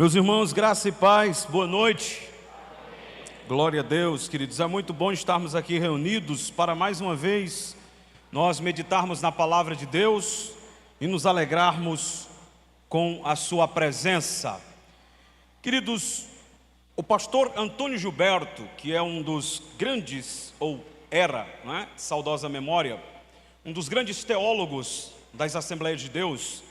Meus irmãos, graça e paz, boa noite. Glória a Deus, queridos. É muito bom estarmos aqui reunidos para mais uma vez nós meditarmos na palavra de Deus e nos alegrarmos com a sua presença. Queridos, o pastor Antônio Gilberto, que é um dos grandes, ou era, saudosa memória, um dos grandes teólogos das Assembleias de Deus,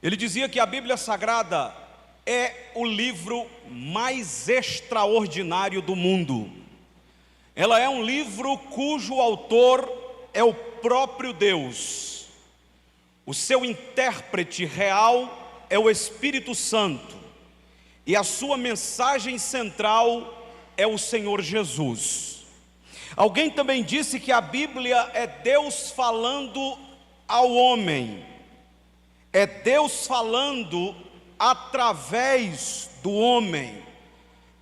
ele dizia que a Bíblia Sagrada é o livro mais extraordinário do mundo. Ela é um livro cujo autor é o próprio Deus. O seu intérprete real é o Espírito Santo. E a sua mensagem central é o Senhor Jesus. Alguém também disse que a Bíblia é Deus falando ao homem. É Deus falando através do homem.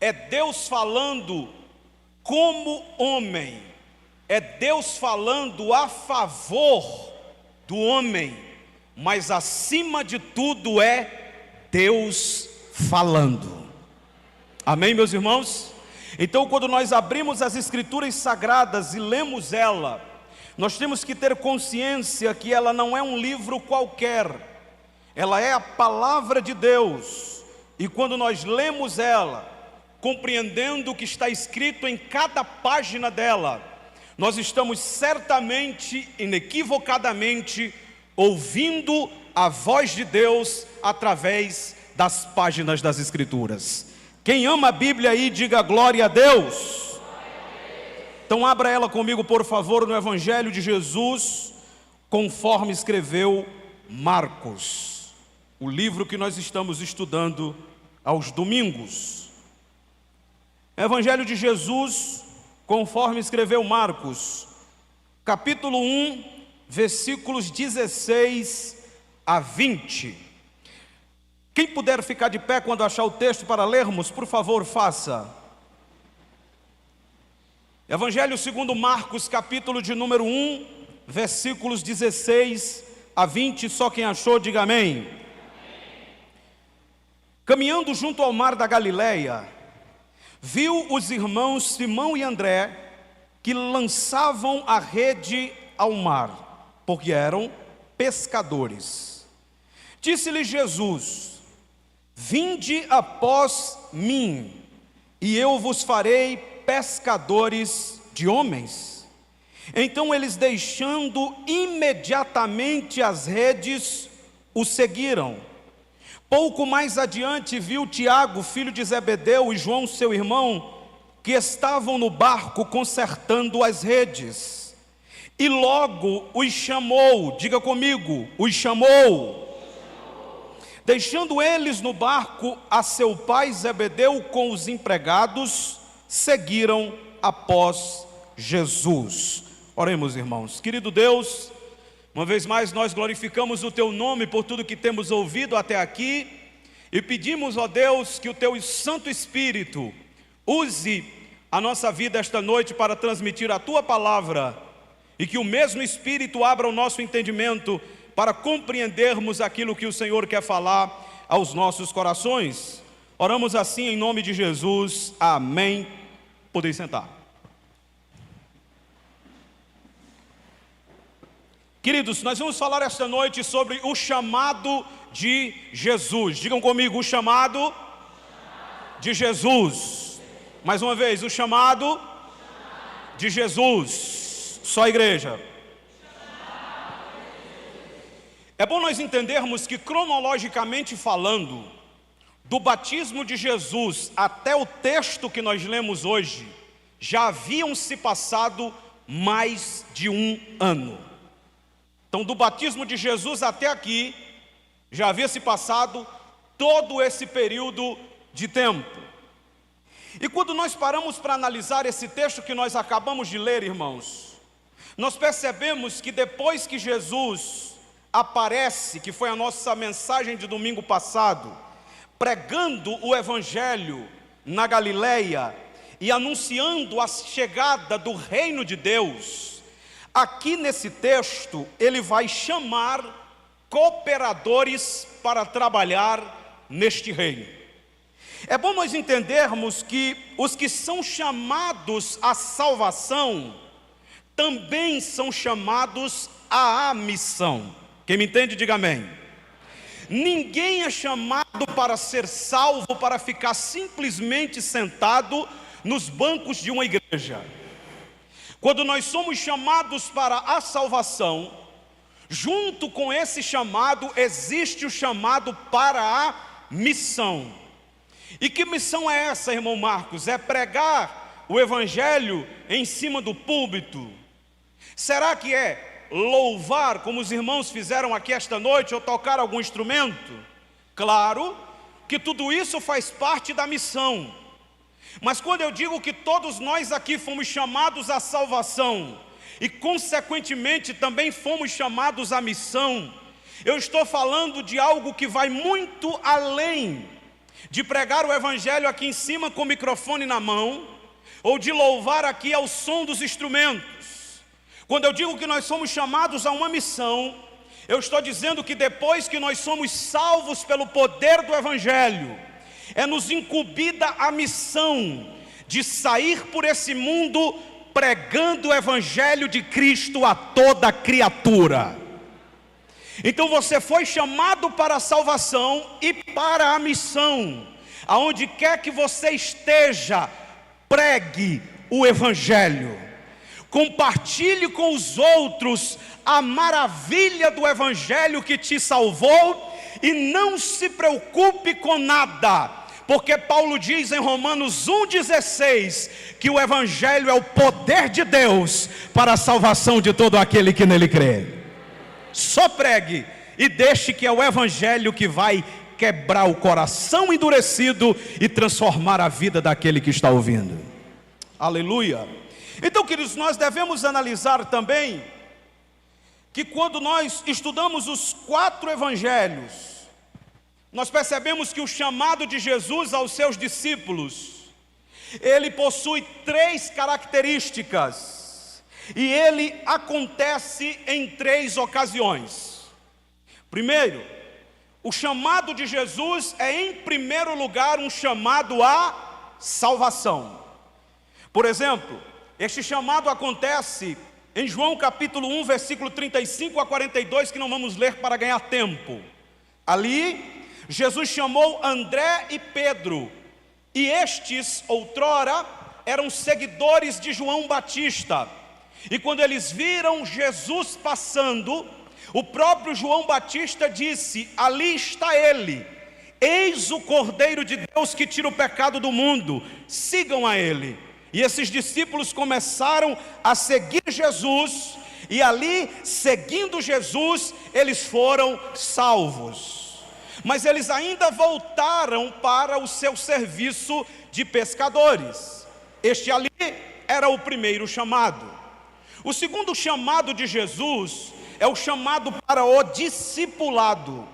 É Deus falando como homem. É Deus falando a favor do homem. Mas acima de tudo é Deus falando. Amém, meus irmãos? Então, quando nós abrimos as Escrituras Sagradas e lemos ela, nós temos que ter consciência que ela não é um livro qualquer. Ela é a palavra de Deus, e quando nós lemos ela, compreendendo o que está escrito em cada página dela, nós estamos certamente, inequivocadamente, ouvindo a voz de Deus através das páginas das Escrituras. Quem ama a Bíblia aí, diga glória a Deus. Então abra ela comigo, por favor, no Evangelho de Jesus, conforme escreveu Marcos. O livro que nós estamos estudando aos domingos. Evangelho de Jesus, conforme escreveu Marcos, capítulo 1, versículos 16 a 20. Quem puder ficar de pé quando achar o texto para lermos, por favor, faça. Evangelho segundo Marcos, capítulo de número 1, versículos 16 a 20. Só quem achou, diga amém. Caminhando junto ao mar da Galileia, viu os irmãos Simão e André, que lançavam a rede ao mar, porque eram pescadores. Disse-lhe Jesus: vinde após mim, e eu vos farei pescadores de homens. Então eles, deixando imediatamente as redes, o seguiram. Pouco mais adiante viu Tiago, filho de Zebedeu, e João, seu irmão, que estavam no barco consertando as redes. E logo os chamou, diga comigo, os chamou. Deixando eles no barco, a seu pai Zebedeu com os empregados, seguiram após Jesus. Oremos, irmãos. Querido Deus, uma vez mais nós glorificamos o Teu nome por tudo que temos ouvido até aqui e pedimos, ó Deus, que o Teu Santo Espírito use a nossa vida esta noite para transmitir a Tua palavra e que o mesmo Espírito abra o nosso entendimento para compreendermos aquilo que o Senhor quer falar aos nossos corações. Oramos assim em nome de Jesus, amém. Podem sentar. Queridos, nós vamos falar esta noite sobre o chamado de Jesus. Digam comigo, o chamado de Jesus. Mais uma vez, o chamado de Jesus. Só a igreja. É bom nós entendermos que, cronologicamente falando, do batismo de Jesus até o texto que nós lemos hoje, já haviam se passado mais de um ano. Então, do batismo de Jesus até aqui, já havia se passado todo esse período de tempo. E quando nós paramos para analisar esse texto que nós acabamos de ler, irmãos, nós percebemos que depois que Jesus aparece, que foi a nossa mensagem de domingo passado, pregando o Evangelho na Galileia e anunciando a chegada do reino de Deus, aqui nesse texto, ele vai chamar cooperadores para trabalhar neste reino. É bom nós entendermos que os que são chamados à salvação também são chamados à missão. Quem me entende, diga amém. Ninguém é chamado para ser salvo para ficar simplesmente sentado nos bancos de uma igreja. Quando nós somos chamados para a salvação, junto com esse chamado existe o chamado para a missão. E que missão é essa, irmão Marcos? É pregar o evangelho em cima do púlpito? Será que é louvar, como os irmãos fizeram aqui esta noite, ou tocar algum instrumento? Claro que tudo isso faz parte da missão. Mas quando eu digo que todos nós aqui fomos chamados à salvação e consequentemente também fomos chamados à missão, eu estou falando de algo que vai muito além de pregar o evangelho aqui em cima com o microfone na mão, ou de louvar aqui ao som dos instrumentos. Quando eu digo que nós somos chamados a uma missão, eu estou dizendo que depois que nós somos salvos pelo poder do evangelho, é nos incumbida a missão de sair por esse mundo pregando o evangelho de Cristo a toda criatura. Então você foi chamado para a salvação e para a missão. Aonde quer que você esteja, pregue o evangelho. Compartilhe com os outros a maravilha do evangelho que te salvou e não se preocupe com nada, porque Paulo diz em Romanos 1,16 que o evangelho é o poder de Deus para a salvação de todo aquele que nele crê. Só pregue e deixe que é o evangelho que vai quebrar o coração endurecido e transformar a vida daquele que está ouvindo. Aleluia. Então, queridos, nós devemos analisar também que quando nós estudamos os 4 evangelhos, nós percebemos que o chamado de Jesus aos seus discípulos, ele possui 3 características, e ele acontece em 3 ocasiões. Primeiro, o chamado de Jesus é em primeiro lugar um chamado à salvação. Por exemplo, este chamado acontece em João capítulo 1, versículo 35 a 42, que não vamos ler para ganhar tempo. Ali, Jesus chamou André e Pedro, e estes, outrora, eram seguidores de João Batista. E quando eles viram Jesus passando, o próprio João Batista disse: ali está ele, eis o Cordeiro de Deus que tira o pecado do mundo, sigam a ele. E esses discípulos começaram a seguir Jesus, e ali, seguindo Jesus, eles foram salvos. Mas eles ainda voltaram para o seu serviço de pescadores. Este ali era o primeiro chamado. O segundo chamado de Jesus é o chamado para o discipulado.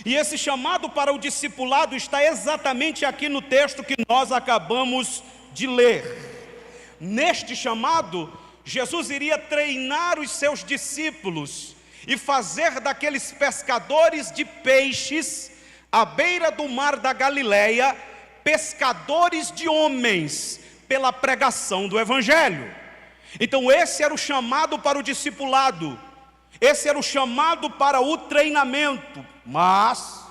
E esse chamado para o discipulado está exatamente aqui no texto que nós acabamos de ler. Neste chamado, Jesus iria treinar os seus discípulos e fazer daqueles pescadores de peixes à beira do mar da Galileia pescadores de homens pela pregação do evangelho. Então esse era o chamado para o discipulado, esse era o chamado para o treinamento. Mas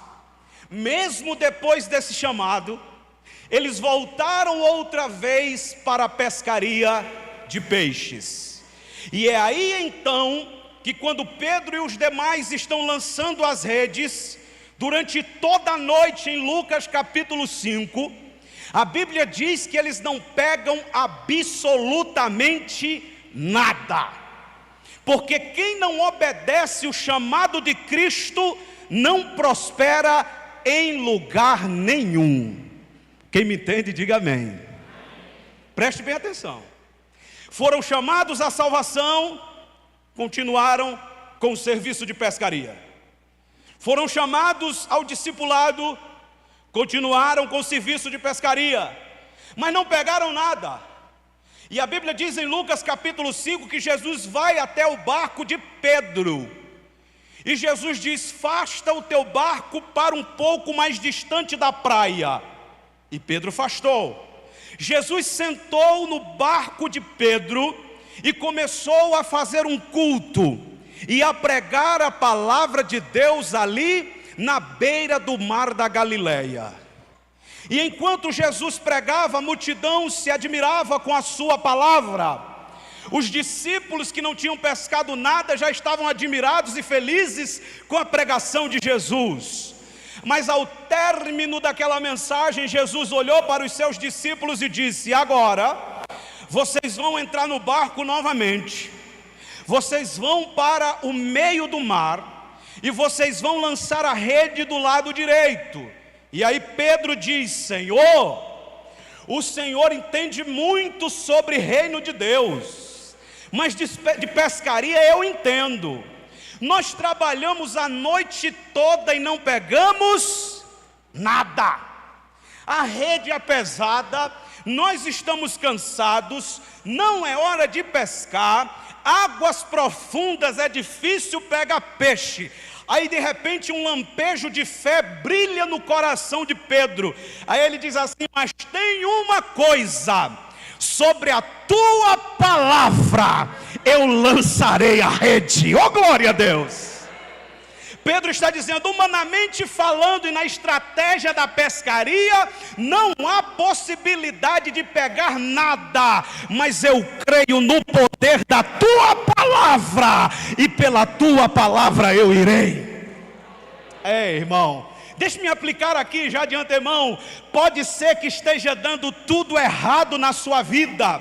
mesmo depois desse chamado, eles voltaram outra vez para a pescaria de peixes. E é aí então que quando Pedro e os demais estão lançando as redes, durante toda a noite em Lucas capítulo 5, a Bíblia diz que eles não pegam absolutamente nada. Porque quem não obedece o chamado de Cristo não prospera em lugar nenhum. Quem me entende, diga amém. Preste bem atenção. Foram chamados à salvação, continuaram com o serviço de pescaria. Foram chamados ao discipulado, continuaram com o serviço de pescaria, mas não pegaram nada. E a Bíblia diz em Lucas capítulo 5 que Jesus vai até o barco de Pedro. E Jesus diz: afasta o teu barco para um pouco mais distante da praia. e Pedro afastou. Jesus sentou no barco de Pedro e começou a fazer um culto e a pregar a palavra de Deus ali na beira do mar da Galileia. E enquanto Jesus pregava, a multidão se admirava com a sua palavra. Os discípulos que não tinham pescado nada já estavam admirados e felizes com a pregação de Jesus. Mas ao término daquela mensagem, Jesus olhou para os seus discípulos e disse: agora, vocês vão entrar no barco novamente, vocês vão para o meio do mar, e vocês vão lançar a rede do lado direito. E aí Pedro diz: Senhor, o Senhor entende muito sobre reino de Deus, mas de pescaria eu entendo. Nós trabalhamos a noite toda e não pegamos nada. A rede é pesada, nós estamos cansados, não é hora de pescar, águas profundas é difícil pegar peixe. Aí de repente um lampejo de fé brilha no coração de Pedro. Aí ele diz assim: mas tem uma coisa, sobre a tua palavra eu lançarei a rede. Oh, glória a Deus! Pedro está dizendo, humanamente falando e na estratégia da pescaria, não há possibilidade de pegar nada, mas eu creio no poder da tua palavra, e pela tua palavra eu irei. Irmão, deixe-me aplicar aqui já de antemão. Pode ser que esteja dando tudo errado na sua vida.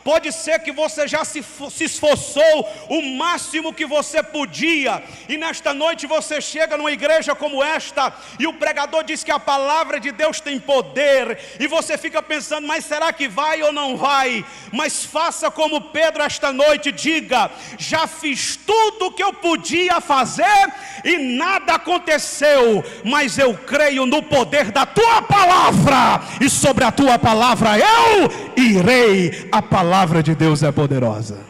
Pode ser que você já se esforçou o máximo que você podia, e nesta noite você chega numa igreja como esta, e o pregador diz que a palavra de Deus tem poder, e você fica pensando, mas será que vai ou não vai? Mas faça como Pedro esta noite, diga: já fiz tudo o que eu podia fazer, e nada aconteceu, mas eu creio no poder da tua palavra, e sobre a tua palavra eu irei. A palavra de Deus é poderosa.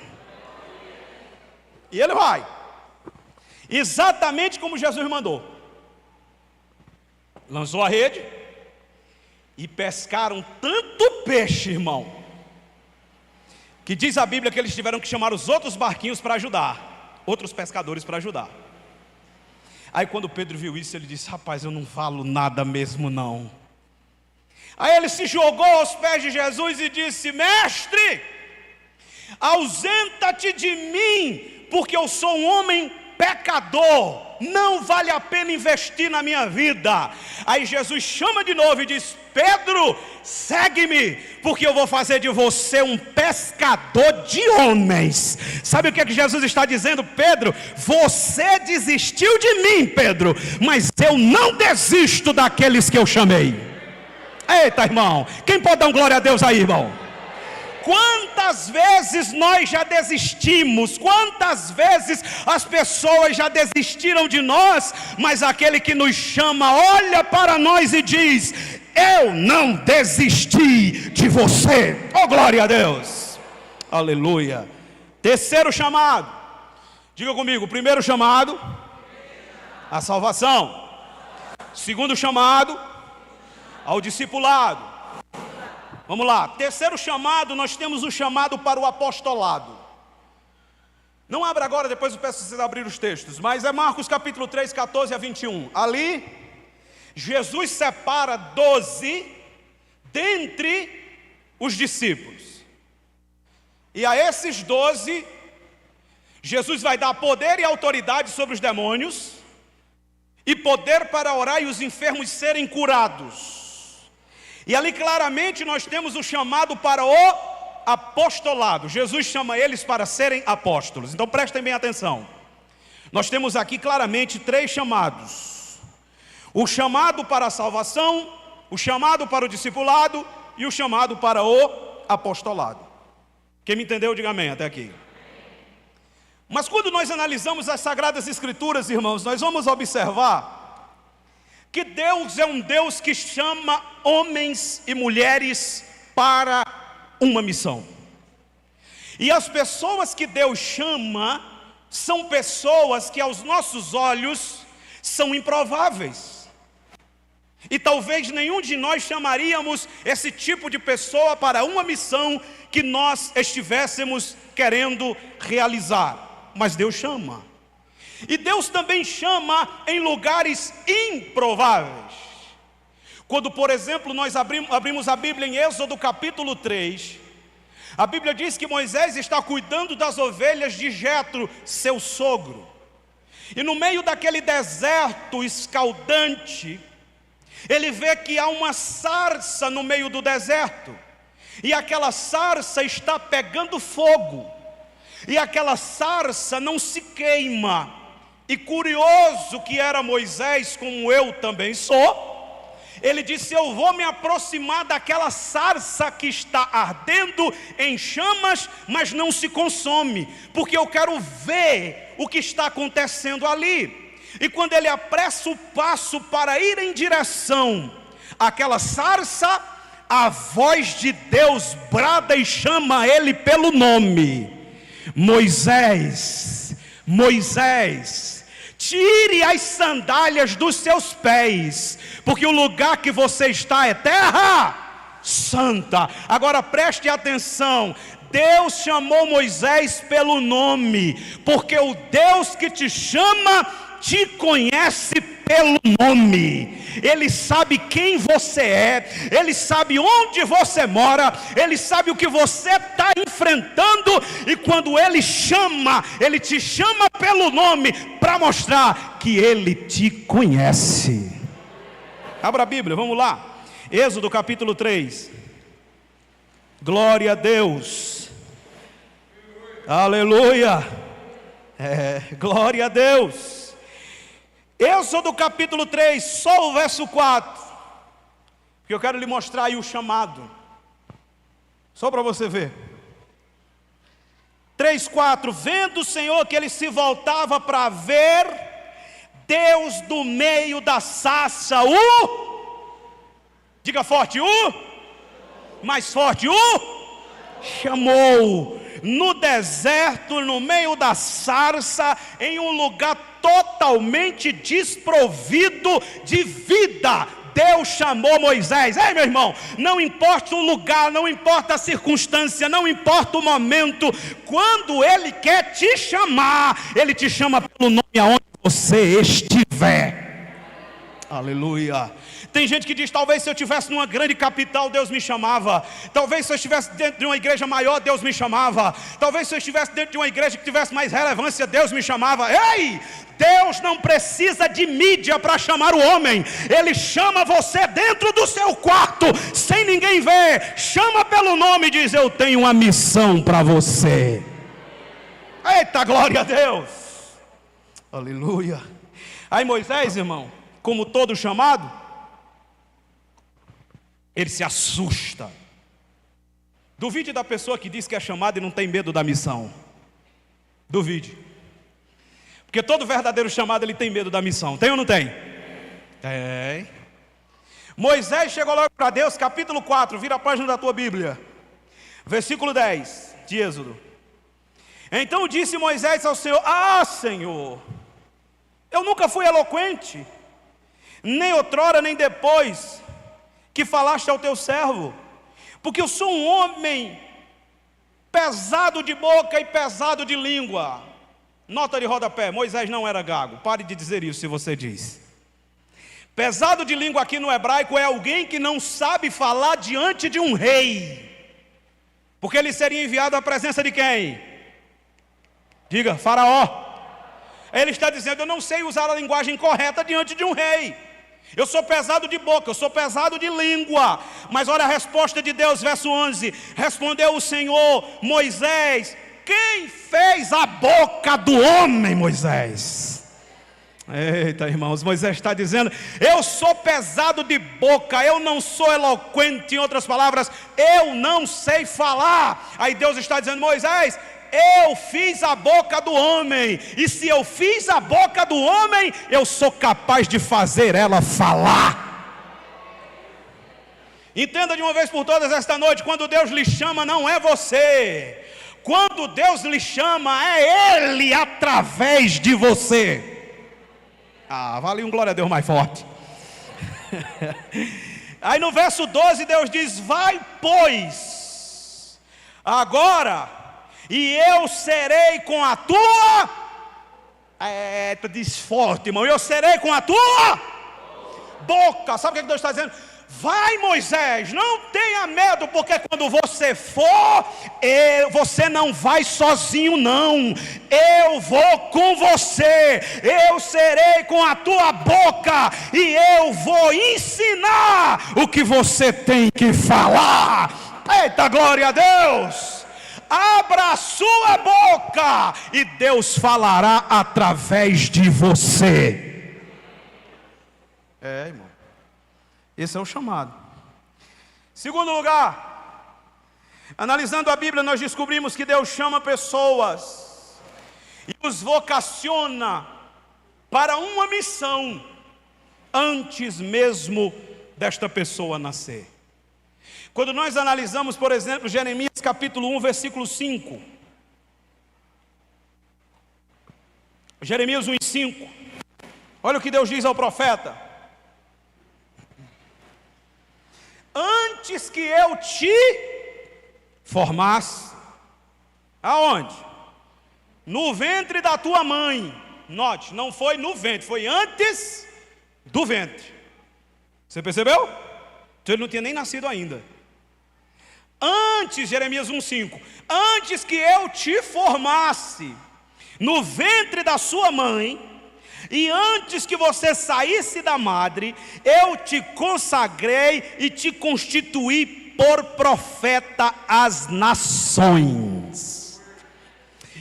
E ele vai, exatamente como Jesus mandou. Lançou a rede, e pescaram tanto peixe, irmão, que diz a Bíblia que eles tiveram que chamar os outros barquinhos para ajudar, outros pescadores para ajudar. Aí quando Pedro viu isso, ele disse: rapaz, eu não falo nada mesmo não. Aí ele se jogou aos pés de Jesus e disse: mestre, ausenta-te de mim, porque eu sou um homem pecador, não vale a pena investir na minha vida. Aí Jesus chama de novo e diz: Pedro, segue-me, porque eu vou fazer de você um pescador de homens. Sabe o que é que Jesus está dizendo? Pedro, você desistiu de mim, Pedro, mas eu não desisto daqueles que eu chamei. Eita, irmão, quem pode dar um glória a Deus aí, irmão? Quantas vezes nós já desistimos, quantas vezes as pessoas já desistiram de nós, mas aquele que nos chama olha para nós e diz: eu não desisti de você. Oh, glória a Deus, aleluia. Terceiro chamado, diga comigo: primeiro chamado, a salvação. Segundo chamado, ao discipulado. Vamos lá, terceiro chamado, nós temos o chamado para o apostolado. Não abra agora, depois eu peço vocês abrir os textos, mas é Marcos capítulo 3, 14 a 21. Ali, Jesus separa 12 dentre os discípulos. E a esses 12, Jesus vai dar poder e autoridade sobre os demônios, e poder para orar e os enfermos serem curados. E ali claramente nós temos o chamado para o apostolado. Jesus chama eles para serem apóstolos. Então prestem bem atenção. Nós temos aqui claramente 3 chamados: o chamado para a salvação, o chamado para o discipulado e o chamado para o apostolado. Quem me entendeu, diga amém até aqui. Mas quando nós analisamos as Sagradas Escrituras, irmãos, nós vamos observar que Deus é um Deus que chama homens e mulheres para uma missão. E as pessoas que Deus chama são pessoas que aos nossos olhos são improváveis. E talvez nenhum de nós chamaríamos esse tipo de pessoa para uma missão que nós estivéssemos querendo realizar. Mas Deus chama. E Deus também chama em lugares improváveis. Quando, por exemplo, nós abrimos a Bíblia em Êxodo capítulo 3, a Bíblia diz que Moisés está cuidando das ovelhas de Jetro, seu sogro. E no meio daquele deserto escaldante, ele vê que há uma sarça no meio do deserto, e aquela sarça está pegando fogo, e aquela sarça não se queima. E curioso que era Moisés, como eu também sou, ele disse: eu vou me aproximar daquela sarça que está ardendo em chamas, mas não se consome, porque eu quero ver o que está acontecendo ali. E quando ele apressa o passo para ir em direção àquela sarça, a voz de Deus brada e chama ele pelo nome: Moisés, Moisés, tire as sandálias dos seus pés, porque o lugar que você está é terra santa. Agora preste atenção, Deus chamou Moisés pelo nome, porque o Deus que te chama te conhece pelo nome. Ele sabe quem você é, Ele sabe onde você mora, Ele sabe o que você está enfrentando. E quando Ele chama, Ele te chama pelo nome, para mostrar que Ele te conhece. Abra a Bíblia, vamos lá. Êxodo capítulo 3. Glória a Deus. Aleluia. Glória a Deus. Êxodo capítulo 3, só o verso 4, porque eu quero lhe mostrar aí o chamado, só para você ver. 3:4, vendo o Senhor que ele se voltava para ver, Deus do meio da sarça, diga forte, mais forte, chamou. No deserto, no meio da sarça, em um lugar totalmente desprovido de vida, Deus chamou Moisés. Ei, meu irmão, não importa o lugar, não importa a circunstância, não importa o momento, quando Ele quer te chamar, Ele te chama pelo nome aonde você estiver. Aleluia. Tem gente que diz: talvez se eu estivesse numa grande capital, Deus me chamava. Talvez se eu estivesse dentro de uma igreja maior, Deus me chamava. Talvez se eu estivesse dentro de uma igreja que tivesse mais relevância, Deus me chamava. Ei, Deus não precisa de mídia para chamar o homem. Ele chama você dentro do seu quarto, sem ninguém ver. Chama pelo nome e diz: eu tenho uma missão para você. Eita, glória a Deus. Aleluia. Aí Moisés, irmão, como todo chamado, ele se assusta. Duvide da pessoa que diz que é chamada e não tem medo da missão. Duvide. Porque todo verdadeiro chamado, ele tem medo da missão. Tem ou não tem? Tem. Moisés chegou logo para Deus, capítulo 4, vira a página da tua Bíblia, versículo 10 de Êxodo. Então disse Moisés ao Senhor: Senhor, eu nunca fui eloquente, nem outrora nem depois que falaste ao teu servo, porque eu sou um homem pesado de boca e pesado de língua. Nota de rodapé: Moisés não era gago. Pare de dizer isso se você diz. Pesado de língua aqui no hebraico é alguém que não sabe falar diante de um rei, porque ele seria enviado à presença de quem? Diga, Faraó. Ele está dizendo: eu não sei usar a linguagem correta diante de um rei. Eu sou pesado de boca, eu sou pesado de língua. Mas olha a resposta de Deus, verso 11. Respondeu o Senhor: Moisés, quem fez a boca do homem, Moisés? Eita, irmãos, Moisés está dizendo: eu sou pesado de boca, eu não sou eloquente. Em outras palavras, eu não sei falar. Aí Deus está dizendo: Moisés, eu fiz a boca do homem, e se eu fiz a boca do homem, eu sou capaz de fazer ela falar. Entenda de uma vez por todas esta noite: quando Deus lhe chama, não é você. Quando Deus lhe chama, é Ele através de você. Vale um glória a Deus mais forte. Aí no verso 12 Deus diz: vai, pois, agora, e eu serei com a tua... tu diz forte, irmão: eu serei com a tua boca. Sabe o que Deus está dizendo? Vai, Moisés, não tenha medo, porque quando você for, você não vai sozinho não, eu vou com você, eu serei com a tua boca, e eu vou ensinar o que você tem que falar. Eita, glória a Deus! Abra a sua boca, e Deus falará através de você. Irmão, esse é o chamado. Segundo lugar, analisando a Bíblia, nós descobrimos que Deus chama pessoas e os vocaciona para uma missão antes mesmo desta pessoa nascer. Quando nós analisamos, por exemplo, Jeremias capítulo 1, versículo 5. Jeremias 1 e 5. Olha o que Deus diz ao profeta: antes que eu te formasse, aonde? No ventre da tua mãe. Note, não foi no ventre, foi antes do ventre. Você percebeu? Então ele não tinha nem nascido ainda. Antes, Jeremias 1,5: antes que eu te formasse no ventre da sua mãe, e antes que você saísse da madre, eu te consagrei e te constituí por profeta às nações.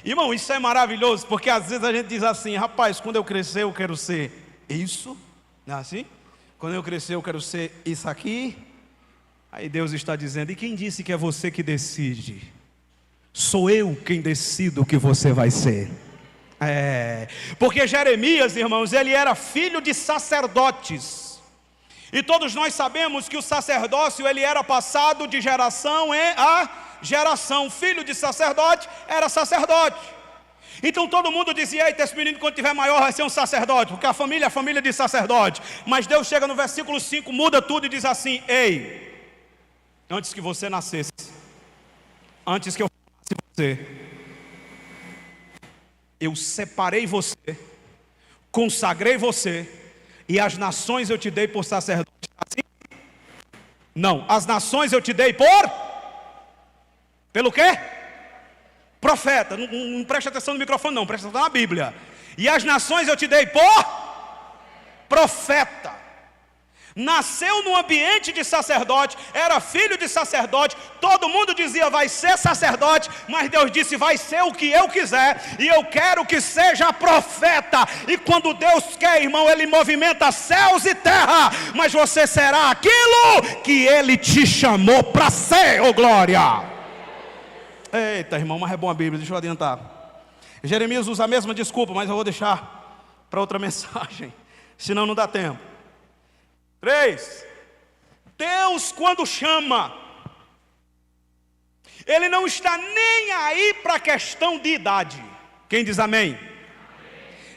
Irmão, isso é maravilhoso, porque às vezes a gente diz assim: rapaz, quando eu crescer eu quero ser isso, não é assim? Quando eu crescer eu quero ser isso aqui. Aí Deus está dizendo: e quem disse que é você que decide? Sou eu quem decido o que você vai ser. Porque Jeremias, irmãos, ele era filho de sacerdotes, e todos nós sabemos que o sacerdócio ele era passado de geração a geração. Filho de sacerdote era sacerdote. Então todo mundo dizia: eita, esse menino quando tiver maior vai ser um sacerdote, porque a família é família de sacerdote. Mas Deus chega no versículo 5, muda tudo e diz assim: ei, antes que você nascesse, antes que eu formasse você, eu separei você, consagrei você, e as nações eu te dei por sacerdote. Assim? Não, as nações eu te dei pelo quê? Profeta. Não preste atenção no microfone não, preste atenção na Bíblia. E as nações eu te dei por profeta. Nasceu no ambiente de sacerdote, era filho de sacerdote, todo mundo dizia: vai ser sacerdote, mas Deus disse: vai ser o que eu quiser, e eu quero que seja profeta. E quando Deus quer, irmão, Ele movimenta céus e terra, mas você será aquilo que Ele te chamou para ser, ô glória. Eita, irmão, mas é bom a Bíblia, deixa eu adiantar. Jeremias usa a mesma desculpa, mas eu vou deixar para outra mensagem, senão não dá tempo. 3. Deus, quando chama, Ele não está nem aí para a questão de idade. Quem diz amém? Amém?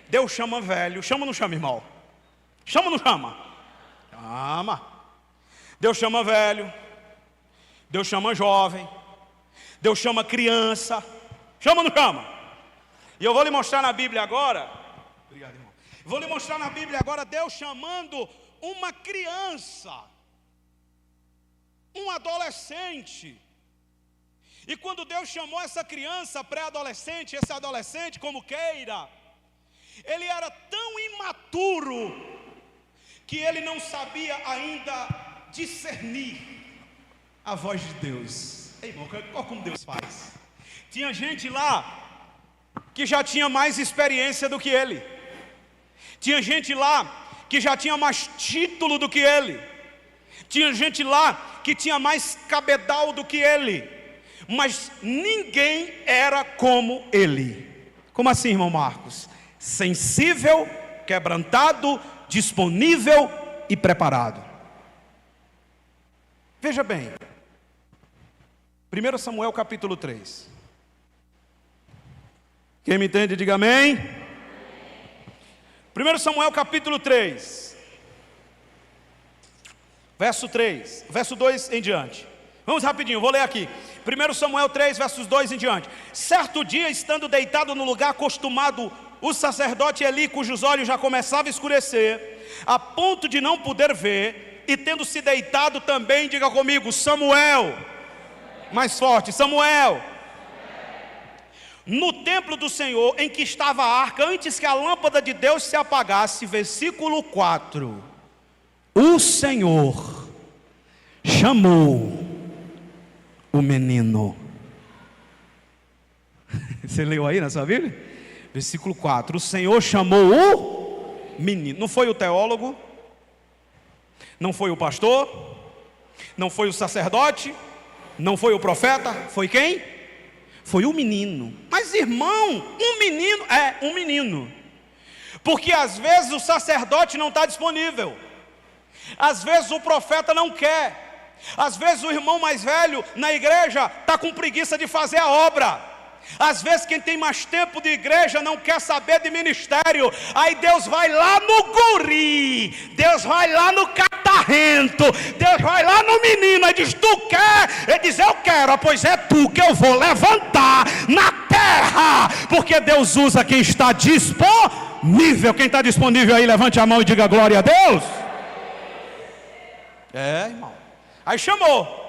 Deus chama velho. Chama ou não chama, irmão? Chama ou não chama? Chama. Deus chama velho, Deus chama jovem, Deus chama criança. Chama ou não chama? E eu vou lhe mostrar na Bíblia agora. Obrigado, irmão. Vou lhe mostrar na Bíblia agora Deus chamando uma criança, um adolescente. E quando Deus chamou essa criança, pré-adolescente, esse adolescente, como queira, ele era tão imaturo que ele não sabia ainda discernir a voz de Deus. Ei, irmão, olha como Deus faz. Tinha gente lá que já tinha mais experiência do que ele. Tinha gente lá que já tinha mais título do que ele. Tinha gente lá que tinha mais cabedal do que ele. Mas ninguém era como ele. Como assim, irmão Marcos? Sensível, quebrantado, disponível e preparado. Veja bem, 1 Samuel capítulo 3. Quem me entende, diga amém. 1 Samuel capítulo 3. verso 3, verso 2 em diante. Vamos rapidinho, vou ler aqui. 1 Samuel 3, versos 2 em diante. Certo dia, estando deitado no lugar acostumado, o sacerdote Eli, cujos olhos já começavam a escurecer, a ponto de não poder ver, e tendo se deitado também, diga comigo, Samuel, mais forte, Samuel, no templo do Senhor, em que estava a arca, antes que a lâmpada de Deus se apagasse, versículo 4, o Senhor chamou o menino. Você leu aí na sua Bíblia? Versículo 4, o Senhor chamou o menino. Não foi o teólogo, não foi o pastor, não foi o sacerdote, não foi o profeta, foi quem? Foi o menino. Mas irmão, um menino é um menino, porque às vezes o sacerdote não está disponível, às vezes o profeta não quer, às vezes o irmão mais velho na igreja está com preguiça de fazer a obra, às vezes quem tem mais tempo de igreja não quer saber de ministério. Aí Deus vai lá no guri, Deus vai lá no catarrento, Deus vai lá no menino e diz, tu quer? Ele diz, eu quero. Pois é tu que eu vou levantar na terra, porque Deus usa quem está disponível. Quem está disponível aí, levante a mão e diga glória a Deus. Irmão, aí chamou.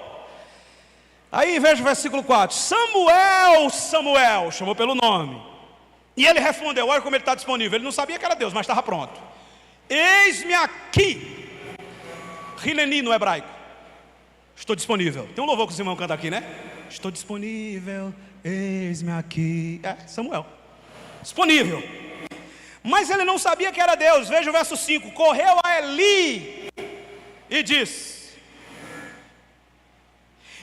Aí veja o versículo 4, Samuel, Samuel, chamou pelo nome, e ele respondeu, olha como ele está disponível, ele não sabia que era Deus, mas estava pronto. Eis-me aqui, Hileni no hebraico, estou disponível. Tem um louvor que o irmão canta aqui, né? Estou disponível, eis-me aqui. Samuel, disponível. Mas ele não sabia que era Deus. Veja o verso 5, correu a Eli e disse,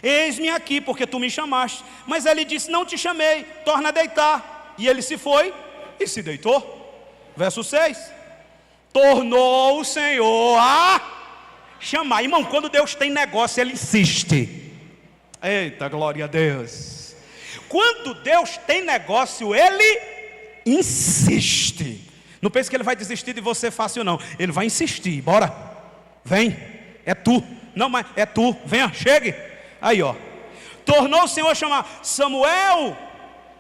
eis-me aqui, porque tu me chamaste. Mas ele disse, não te chamei, torna a deitar. E ele se foi e se deitou. Verso 6, tornou o Senhor a chamar. Irmão, quando Deus tem negócio, Ele insiste. Eita, glória a Deus. Quando Deus tem negócio, Ele insiste. Não pense que Ele vai desistir de você fácil não. Ele vai insistir, bora, vem, é tu. Não, mas é tu, venha, chegue. Aí ó, tornou o Senhor a chamar, Samuel.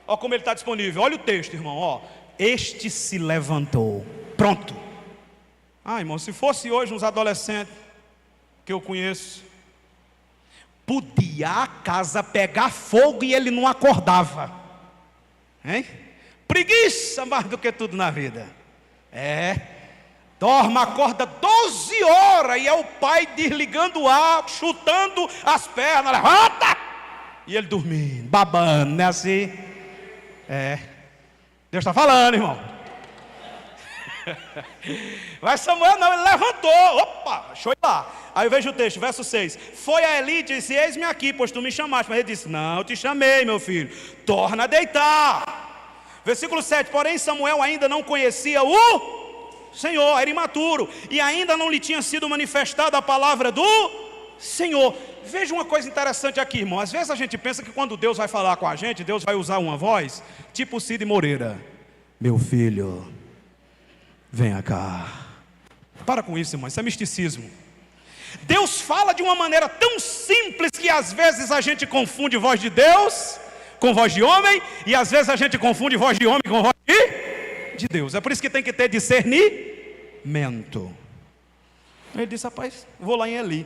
Ó como ele está disponível, olha o texto, irmão, ó. Este se levantou, pronto. Irmão, se fosse hoje uns adolescentes que eu conheço, podia a casa pegar fogo e ele não acordava, hein? Preguiça mais do que tudo na vida. Dorme, acorda 12 horas e é o pai desligando o ar, chutando as pernas, levanta! E ele dormindo, babando, não é assim? Deus está falando, irmão. Mas Samuel não, ele levantou, opa, deixa eu ir lá. Aí eu vejo o texto, verso 6, foi a Eli e disse, eis-me aqui, pois tu me chamaste. Mas ele disse, não, eu te chamei, meu filho, torna a deitar. Versículo 7, porém Samuel ainda não conhecia o Senhor, era imaturo, e ainda não lhe tinha sido manifestada a palavra do Senhor. Veja uma coisa interessante aqui, irmão. Às vezes a gente pensa que quando Deus vai falar com a gente, Deus vai usar uma voz tipo Cid Moreira, meu filho, venha cá. Para com isso, irmão, isso é misticismo. Deus fala de uma maneira tão simples que às vezes a gente confunde voz de Deus com voz de homem, e às vezes a gente confunde voz de homem com voz de Deus. É por isso que tem que ter discernimento. Ele disse, rapaz, vou lá em Eli.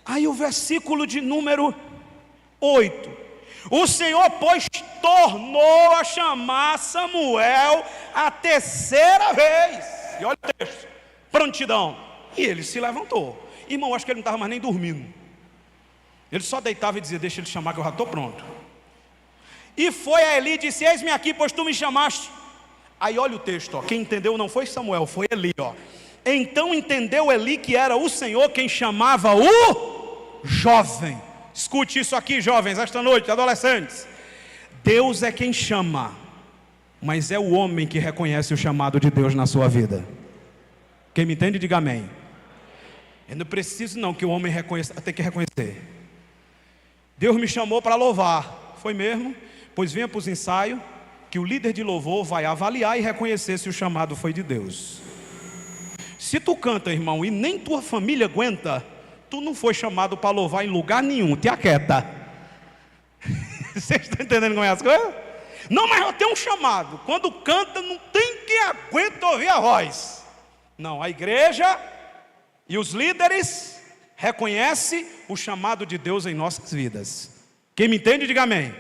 Aí o versículo de número 8, o Senhor pois tornou a chamar Samuel a terceira vez. E olha o texto, prontidão. E ele se levantou. Irmão, acho que ele não estava mais nem dormindo. Ele só deitava e dizia, deixa ele chamar que eu já estou pronto. E foi a Eli e disse, eis-me aqui, pois tu me chamaste. Aí olha o texto, ó. Quem entendeu não foi Samuel, foi Eli, ó. Então entendeu Eli que era o Senhor quem chamava o jovem. Escute isso aqui, jovens, esta noite, adolescentes. Deus é quem chama, mas é o homem que reconhece o chamado de Deus na sua vida. Quem me entende, diga amém. Eu não preciso não que o homem reconheça, tem que reconhecer. Deus me chamou para louvar, foi mesmo? Pois venha para os ensaios, que o líder de louvor vai avaliar e reconhecer se o chamado foi de Deus. Se tu canta, irmão, e nem tua família aguenta, tu não foi chamado para louvar em lugar nenhum, te aquieta. Vocês estão entendendo como é as coisas? Não, mas eu tenho um chamado. Quando canta, não tem quem aguenta ouvir a voz. Não, a igreja e os líderes reconhecem o chamado de Deus em nossas vidas. Quem me entende, diga amém.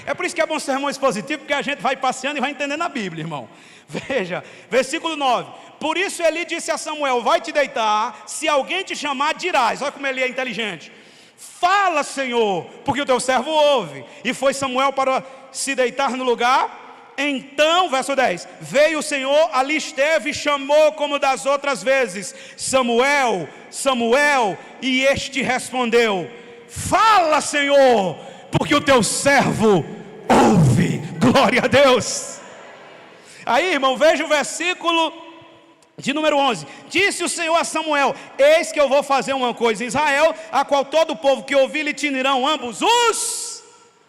É por isso que é bom sermão expositivo, porque a gente vai passeando e vai entendendo a Bíblia, irmão. Veja, versículo 9. Por isso Eli disse a Samuel: vai te deitar, se alguém te chamar, dirás. Olha como Eli é inteligente. Fala, Senhor, porque o teu servo ouve. E foi Samuel para se deitar no lugar. Então, verso 10, veio o Senhor, ali esteve e chamou como das outras vezes: Samuel, Samuel. E este respondeu: fala, Senhor, porque o teu servo ouve. Glória a Deus. Aí, irmão, veja o versículo de número 11. Disse o Senhor a Samuel: eis que eu vou fazer uma coisa em Israel, a qual todo o povo que ouvir lhe tinirão ambos os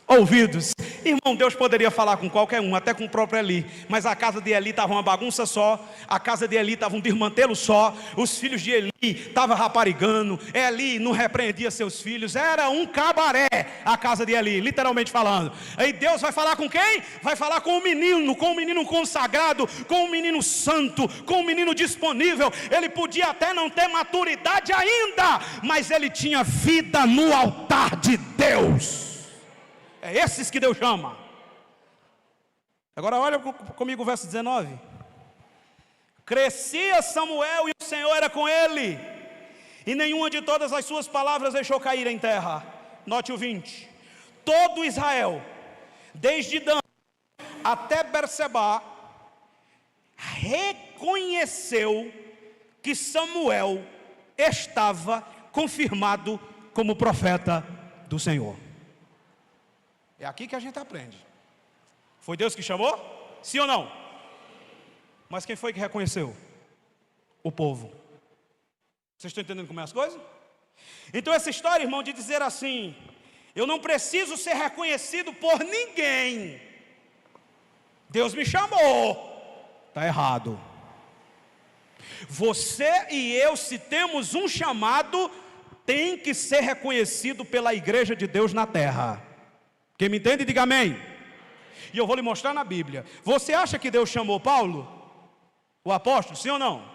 ouvidos. Irmão, Deus poderia falar com qualquer um, até com o próprio Eli, mas a casa de Eli estava uma bagunça só, a casa de Eli estava um desmantelo só, os filhos de Eli estavam raparigando, Eli não repreendia seus filhos, era um cabaré a casa de Eli, literalmente falando. Aí Deus vai falar com quem? Vai falar com um menino consagrado, com um menino santo, com um menino disponível. Ele podia até não ter maturidade ainda, mas ele tinha vida no altar de Deus. É esses que Deus chama. Agora olha comigo o verso 19. Crescia Samuel e o Senhor era com ele, e nenhuma de todas as suas palavras deixou cair em terra. Note o 20. Todo Israel, desde Dan até Berseba, reconheceu que Samuel estava confirmado como profeta do Senhor. É aqui que a gente aprende. Foi Deus que chamou? Sim ou não? Mas quem foi que reconheceu? O povo. Vocês estão entendendo como é as coisas? Então essa história, irmão, de dizer assim: eu não preciso ser reconhecido por ninguém, Deus me chamou, está errado. Você e eu, se temos um chamado, tem que ser reconhecido pela igreja de Deus na terra. Quem me entende, diga amém. E eu vou lhe mostrar na Bíblia. Você acha que Deus chamou Paulo, o apóstolo, sim ou não?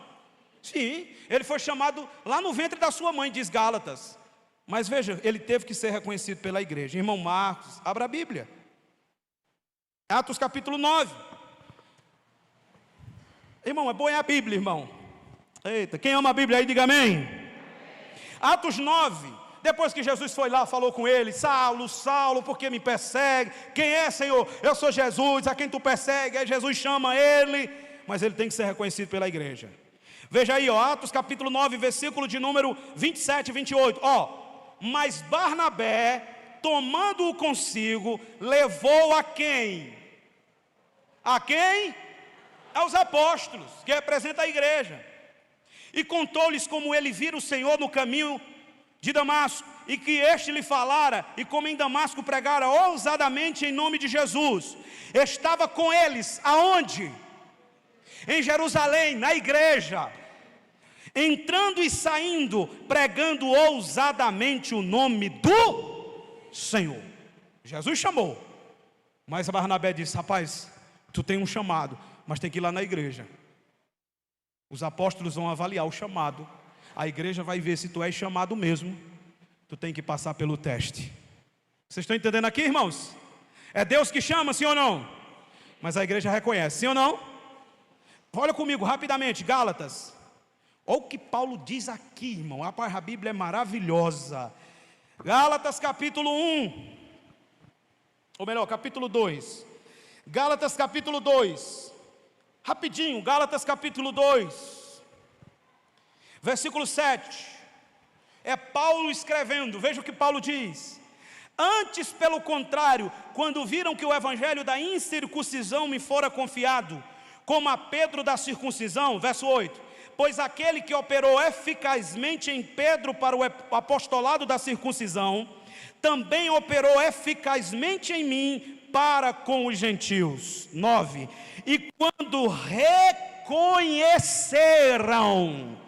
Sim, ele foi chamado lá no ventre da sua mãe, diz Gálatas. Mas veja, ele teve que ser reconhecido pela igreja. Irmão Marcos, abra a Bíblia. Atos capítulo 9. Irmão, é bom é a Bíblia, irmão. Eita, quem ama a Bíblia aí, diga amém. Atos 9. Depois que Jesus foi lá, falou com ele: Saulo, Saulo, por que me persegue? Quem é, Senhor? Eu sou Jesus, a quem tu persegue. Aí Jesus chama ele, mas ele tem que ser reconhecido pela igreja. Veja aí, ó, Atos capítulo 9, versículo de número 27 e 28. Mas Barnabé, tomando-o consigo, levou a quem? A quem? Aos apóstolos, que representa a igreja. E contou-lhes como ele vira o Senhor no caminho de Damasco, e que este lhe falara, e como em Damasco pregara ousadamente em nome de Jesus. Estava com eles, aonde? Em Jerusalém, na igreja, entrando e saindo, pregando ousadamente o nome do Senhor. Jesus chamou, mas Barnabé disse: rapaz, tu tem um chamado, mas tem que ir lá na igreja. Os apóstolos vão avaliar o chamado, a igreja vai ver se tu és chamado mesmo. Tu tem que passar pelo teste. Vocês estão entendendo aqui, irmãos? É Deus que chama, sim ou não? Mas a igreja reconhece, sim ou não? Olha comigo rapidamente, Gálatas. Olha o que Paulo diz aqui, irmão. Rapaz, a Bíblia é maravilhosa. Gálatas capítulo 1, ou melhor, capítulo 2. Gálatas capítulo 2. Rapidinho, Gálatas capítulo 2. Versículo 7, é Paulo escrevendo. Veja o que Paulo diz: antes, pelo contrário, quando viram que o evangelho da incircuncisão me fora confiado, como a Pedro da circuncisão, verso 8, pois aquele que operou eficazmente em Pedro para o apostolado da circuncisão, também operou eficazmente em mim para com os gentios. 9, e quando reconheceram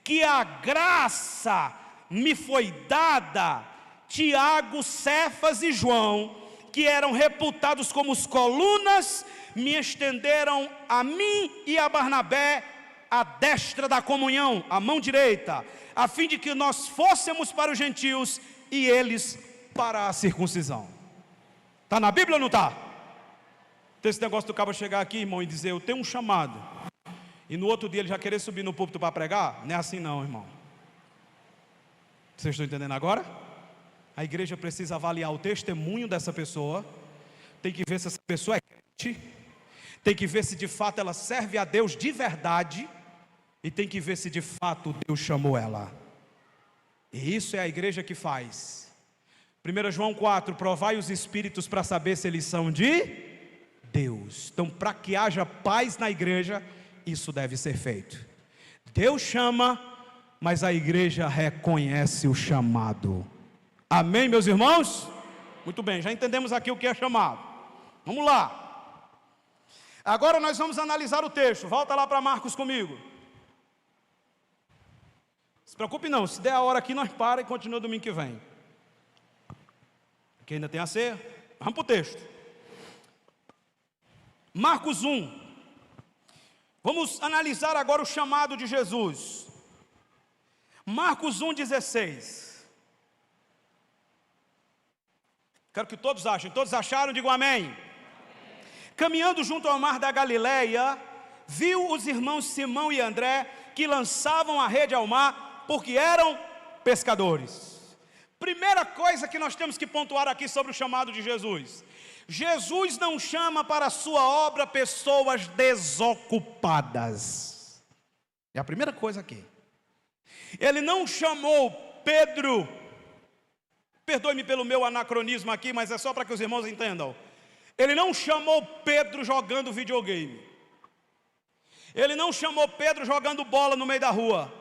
que a graça me foi dada Tiago, Cefas e João, que eram reputados como os colunas, me estenderam a mim e a Barnabé a destra da comunhão, a mão direita, a fim de que nós fôssemos para os gentios e eles para a circuncisão. Está na Bíblia ou não está? Tem esse negócio do cabo chegar aqui, irmão, e dizer, eu tenho um chamado, e no outro dia ele já querer subir no púlpito para pregar? Não é assim não, irmão. Vocês estão entendendo agora? A igreja precisa avaliar o testemunho dessa pessoa, tem que ver se essa pessoa é crente, tem que ver se de fato ela serve a Deus de verdade, e tem que ver se de fato Deus chamou ela. E isso é a igreja que faz. 1 João 4, provai os espíritos para saber se eles são de Deus. Então, para que haja paz na igreja, isso deve ser feito. Deus chama, mas a igreja reconhece o chamado. Amém, meus irmãos? Muito bem, já entendemos aqui o que é chamado. Vamos lá. Agora nós vamos analisar o texto. Volta lá para Marcos comigo. Não se preocupe não, se der a hora aqui nós para e continua domingo que vem. Aqui ainda tem a ceia. Vamos para o texto. Marcos 1. Vamos analisar agora o chamado de Jesus. Marcos 1,16. Quero que todos achem. Todos acharam? Digam amém. Caminhando junto ao mar da Galileia, viu os irmãos Simão e André, que lançavam a rede ao mar, porque eram pescadores. Primeira coisa que nós temos que pontuar aqui sobre o chamado de Jesus. Jesus não chama para a sua obra pessoas desocupadas. É a primeira coisa aqui. Ele não chamou Pedro, perdoe-me pelo meu anacronismo aqui, mas é só para que os irmãos entendam. Ele não chamou Pedro jogando videogame. Ele não chamou Pedro jogando bola no meio da rua.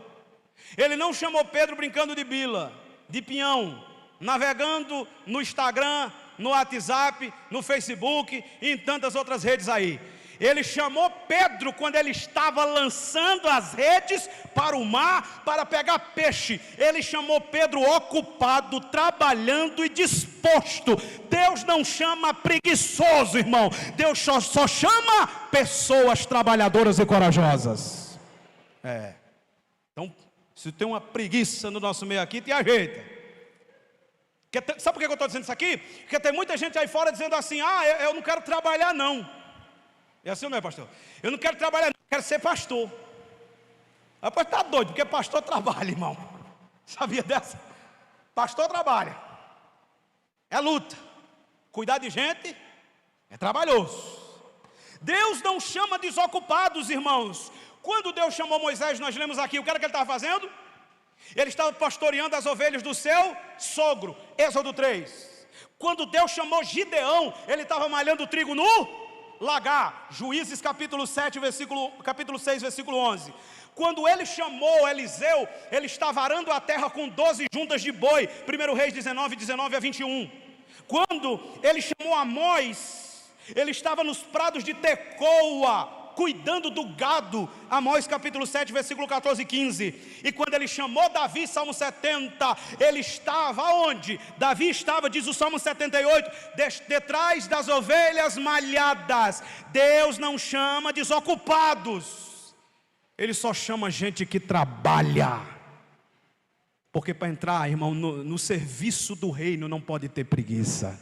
Ele não chamou Pedro brincando de bila, de pinhão, navegando no Instagram, no WhatsApp, no Facebook e em tantas outras redes aí. Ele chamou Pedro quando ele estava lançando as redes para o mar para pegar peixe. Ele chamou Pedro ocupado, trabalhando e disposto. Deus não chama preguiçoso, irmão. Deus só chama pessoas trabalhadoras e corajosas. Então, se tem uma preguiça no nosso meio aqui, te ajeita. Sabe por que eu estou dizendo isso aqui? Porque tem muita gente aí fora dizendo assim, eu não quero trabalhar não. É assim ou não é, pastor? Eu não quero trabalhar, não, eu quero ser pastor. Rapaz, está doido, porque pastor trabalha, irmão. Sabia dessa? Pastor trabalha. É luta. Cuidar de gente é trabalhoso. Deus não chama desocupados, irmãos. Quando Deus chamou Moisés, nós lemos aqui, o que era que ele estava fazendo? Ele estava pastoreando as ovelhas do seu sogro. Êxodo 3. Quando Deus chamou Gideão, ele estava malhando trigo no lagar. Juízes capítulo 6, versículo 11. Quando ele chamou Eliseu, ele estava arando a terra com 12 juntas de boi. 1 Reis 19 a 21. Quando ele chamou Amós, ele estava nos prados de Tecoa, cuidando do gado. Amós capítulo 7, versículo 14 e 15. E quando ele chamou Davi, Salmo 70, ele estava onde? Davi estava, diz o Salmo 78, detrás das ovelhas malhadas. Deus não chama desocupados, Ele só chama gente que trabalha. Porque para entrar, irmão, no serviço do reino não pode ter preguiça.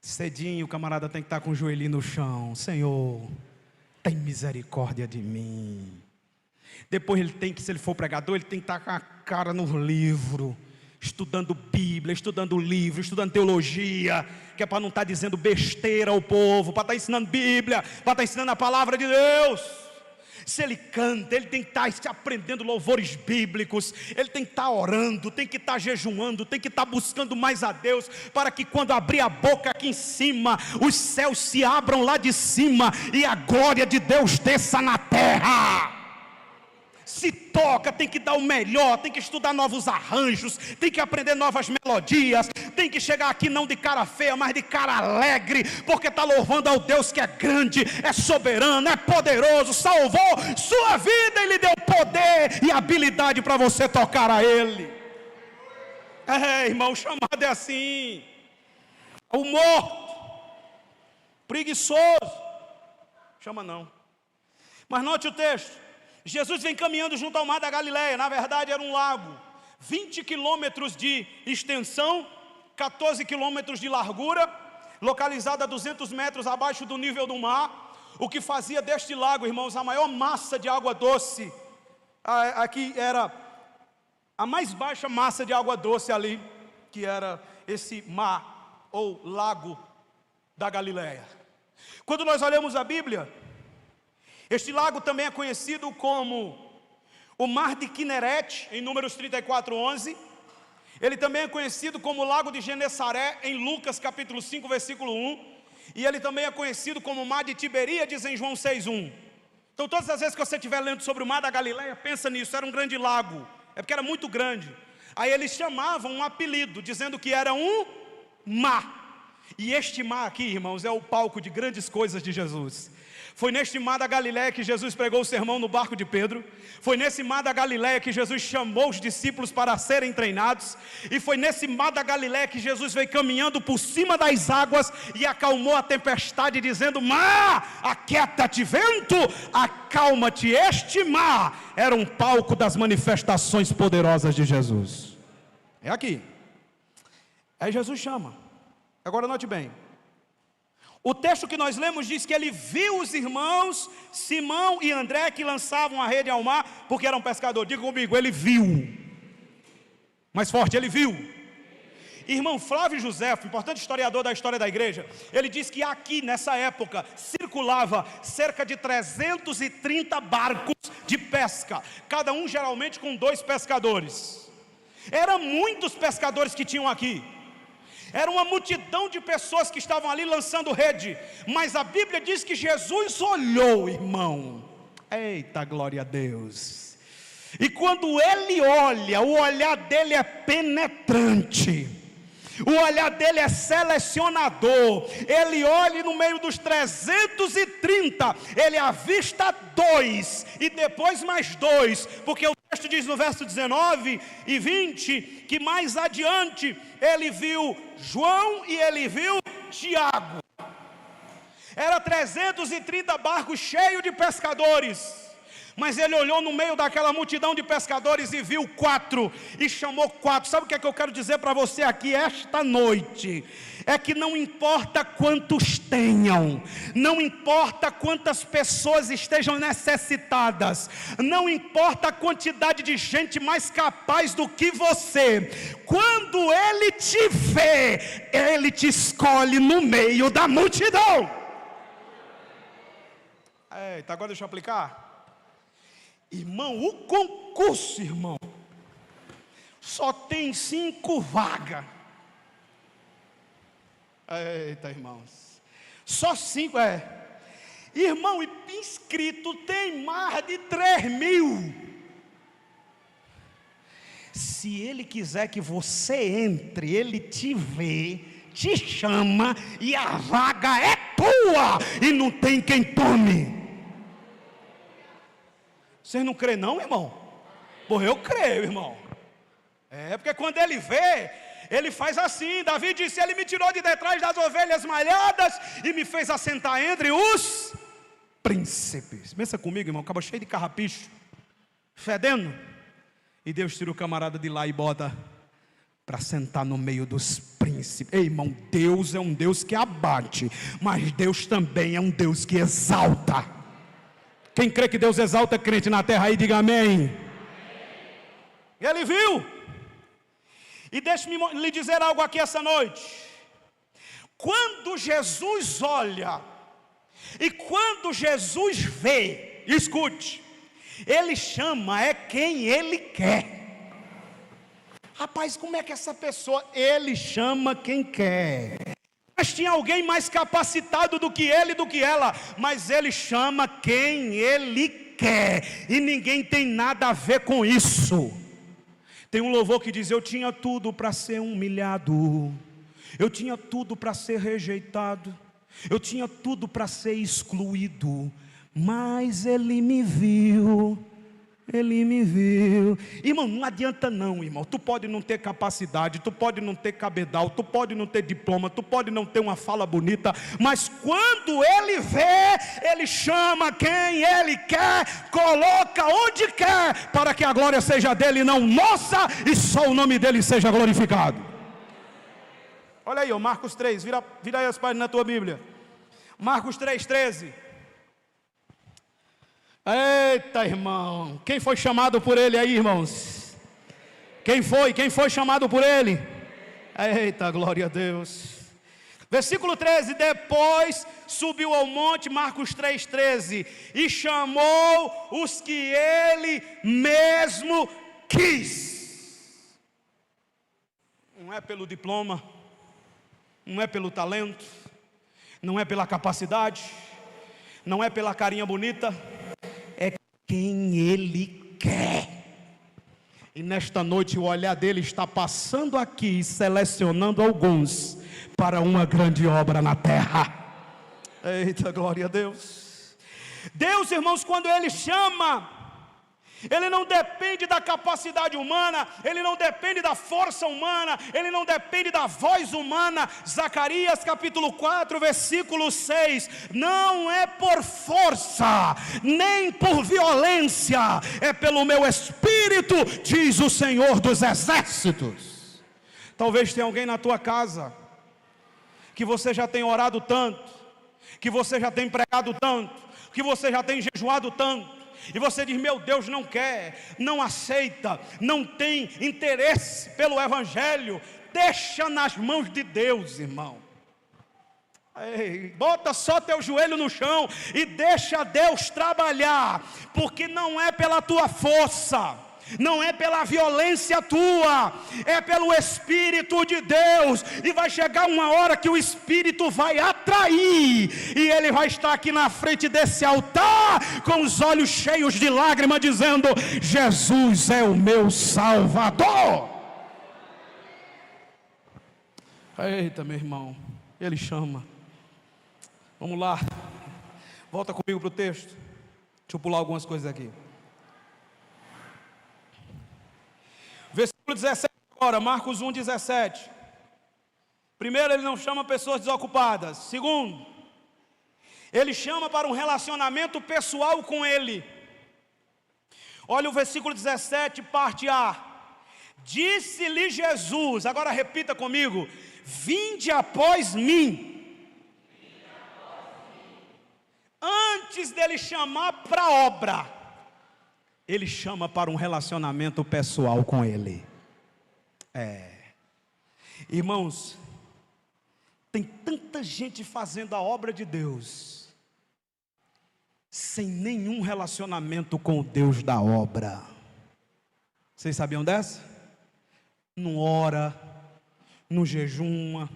Cedinho o camarada tem que estar com o joelhinho no chão. Senhor, tem misericórdia de mim. Depois ele tem que, se ele for pregador, ele tem que estar com a cara no livro, estudando Bíblia, estudando livro, estudando teologia, que é para não estar dizendo besteira ao povo, para estar ensinando Bíblia, para estar ensinando a palavra de Deus. Se ele canta, ele tem que estar aprendendo louvores bíblicos, ele tem que estar orando, tem que estar jejuando, tem que estar buscando mais a Deus, para que quando abrir a boca aqui em cima, os céus se abram lá de cima, e a glória de Deus desça na terra. se toca, tem que dar o melhor, tem que estudar novos arranjos, tem que aprender novas melodias, tem que chegar aqui não de cara feia, mas de cara alegre, porque está louvando ao Deus que é grande, é soberano, é poderoso, salvou sua vida e lhe deu poder e habilidade para você tocar a Ele. Irmão, o chamado é assim. O morto, preguiçoso, chama não. Mas note o texto, Jesus vem caminhando junto ao mar da Galileia. Na verdade era um lago, 20 quilômetros de extensão, 14 quilômetros de largura, localizado a 200 metros abaixo do nível do mar, o que fazia deste lago, irmãos, a maior massa de água doce. Aqui era a mais baixa massa de água doce ali, que era esse mar ou lago da Galileia. Quando nós olhamos a Bíblia, este lago também é conhecido como o Mar de Quinerete, em Números 34:11. Ele também é conhecido como o Lago de Genesaré, em Lucas capítulo 5, versículo 1. E ele também é conhecido como o Mar de Tiberíades, em João 6:1. Então todas as vezes que você estiver lendo sobre o Mar da Galileia, pensa nisso, era um grande lago, é porque era muito grande. Aí eles chamavam um apelido, dizendo que era um mar. E este mar aqui, irmãos, é o palco de grandes coisas de Jesus. Foi neste mar da Galileia que Jesus pregou o sermão no barco de Pedro. Foi nesse mar da Galileia que Jesus chamou os discípulos para serem treinados. E foi nesse mar da Galileia que Jesus veio caminhando por cima das águas e acalmou a tempestade, dizendo: mar, aquieta-te, vento, acalma-te. Este mar era um palco das manifestações poderosas de Jesus. É aqui. Aí Jesus chama. Agora note bem, o texto que nós lemos diz que ele viu os irmãos Simão e André que lançavam a rede ao mar, porque eram pescadores. Diga comigo, ele viu. Mais forte, ele viu. Irmão Flávio Josefo, importante historiador da história da igreja, ele diz que aqui nessa época circulava cerca de 330 barcos de pesca, cada um geralmente com 2 pescadores. Eram muitos pescadores que tinham aqui. Era uma multidão de pessoas que estavam ali lançando rede. Mas a Bíblia diz que Jesus olhou, irmão. Eita, glória a Deus. E quando Ele olha, o olhar dele é penetrante. O olhar dele é selecionador. Ele olha e no meio dos 330, ele avista 2 e depois mais 2, porque o texto diz no verso 19 e 20, que mais adiante ele viu João e ele viu Tiago. Era 330 barcos cheios de pescadores. Mas ele olhou no meio daquela multidão de pescadores e viu 4, e chamou 4. Sabe o que é que eu quero dizer para você aqui esta noite? É que não importa quantos tenham, não importa quantas pessoas estejam necessitadas, não importa a quantidade de gente mais capaz do que você, quando Ele te vê, Ele te escolhe no meio da multidão. Eita, agora deixa eu aplicar. Irmão, o concurso, irmão, só tem 5 vagas. Eita, irmãos, só 5, irmão, e inscrito tem mais de 3.000. Se Ele quiser que você entre, Ele te vê, te chama, e a vaga é tua, e não tem quem tome. Vocês não crêem não, irmão? Pô, eu creio, irmão. Porque quando Ele vê, Ele faz assim. Davi disse: Ele me tirou de detrás das ovelhas malhadas e me fez assentar entre os príncipes. Pensa comigo, irmão, acaba cheio de carrapicho, fedendo, e Deus tira o camarada de lá e bota para sentar no meio dos príncipes. Ei, irmão, Deus é um Deus que abate, mas Deus também é um Deus que exalta. Quem crê que Deus exalta é crente na terra aí, diga amém. Ele viu. E deixe-me lhe dizer algo aqui essa noite. Quando Jesus olha, e quando Jesus vê, escute, Ele chama quem Ele quer. Rapaz, como é que essa pessoa, Ele chama quem quer. Mas tinha alguém mais capacitado do que ele, do que ela, mas Ele chama quem Ele quer, e ninguém tem nada a ver com isso. Tem um louvor que diz: eu tinha tudo para ser humilhado, eu tinha tudo para ser rejeitado, eu tinha tudo para ser excluído, mas Ele me viu. Ele me viu. Irmão, não adianta não, irmão. Tu pode não ter capacidade, tu pode não ter cabedal, tu pode não ter diploma, tu pode não ter uma fala bonita, mas quando Ele vê, Ele chama quem Ele quer, coloca onde quer, para que a glória seja dele, não nossa, e só o nome dele seja glorificado. Olha aí, ó, Marcos 3, vira aí as páginas na tua Bíblia. Marcos 3:13. Eita, irmão, quem foi chamado por Ele aí, irmãos? Quem foi chamado por Ele? Eita, glória a Deus. Versículo 13: depois subiu ao monte, Marcos 3:13, e chamou os que Ele mesmo quis. Não é pelo diploma, não é pelo talento, não é pela capacidade, não é pela carinha bonita, é quem Ele quer. E nesta noite o olhar dele está passando aqui e selecionando alguns para uma grande obra na terra. Eita, glória a Deus. Deus, irmãos, quando Ele chama, Ele não depende da capacidade humana, Ele não depende da força humana, Ele não depende da voz humana. Zacarias capítulo 4, versículo 6, não é por força, nem por violência, é pelo meu Espírito, diz o Senhor dos Exércitos. Talvez tenha alguém na tua casa, que você já tem orado tanto, que você já tem pregado tanto, que você já tem jejuado tanto, e você diz: meu Deus, não quer, não aceita, não tem interesse pelo Evangelho. Deixa nas mãos de Deus, irmão. Ei, bota só teu joelho no chão e deixa Deus trabalhar, porque não é pela tua força, não é pela violência tua, é pelo Espírito de Deus. E vai chegar uma hora que o Espírito vai atrair, e ele vai estar aqui na frente desse altar, com os olhos cheios de lágrimas, dizendo: Jesus é o meu Salvador. Eita, meu irmão, Ele chama. Vamos lá, volta comigo para o texto. Deixa eu pular algumas coisas aqui. Versículo 17 agora, Marcos 1:17. Primeiro, Ele não chama pessoas desocupadas. Segundo, Ele chama para um relacionamento pessoal com Ele. Olha o versículo 17, parte A. Disse-lhe Jesus, agora repita comigo: vinde após mim. Antes dele chamar para a obra, Ele chama para um relacionamento pessoal com Ele. Irmãos, tem tanta gente fazendo a obra de Deus, sem nenhum relacionamento com o Deus da obra. Vocês sabiam dessa? Não ora, não jejuma,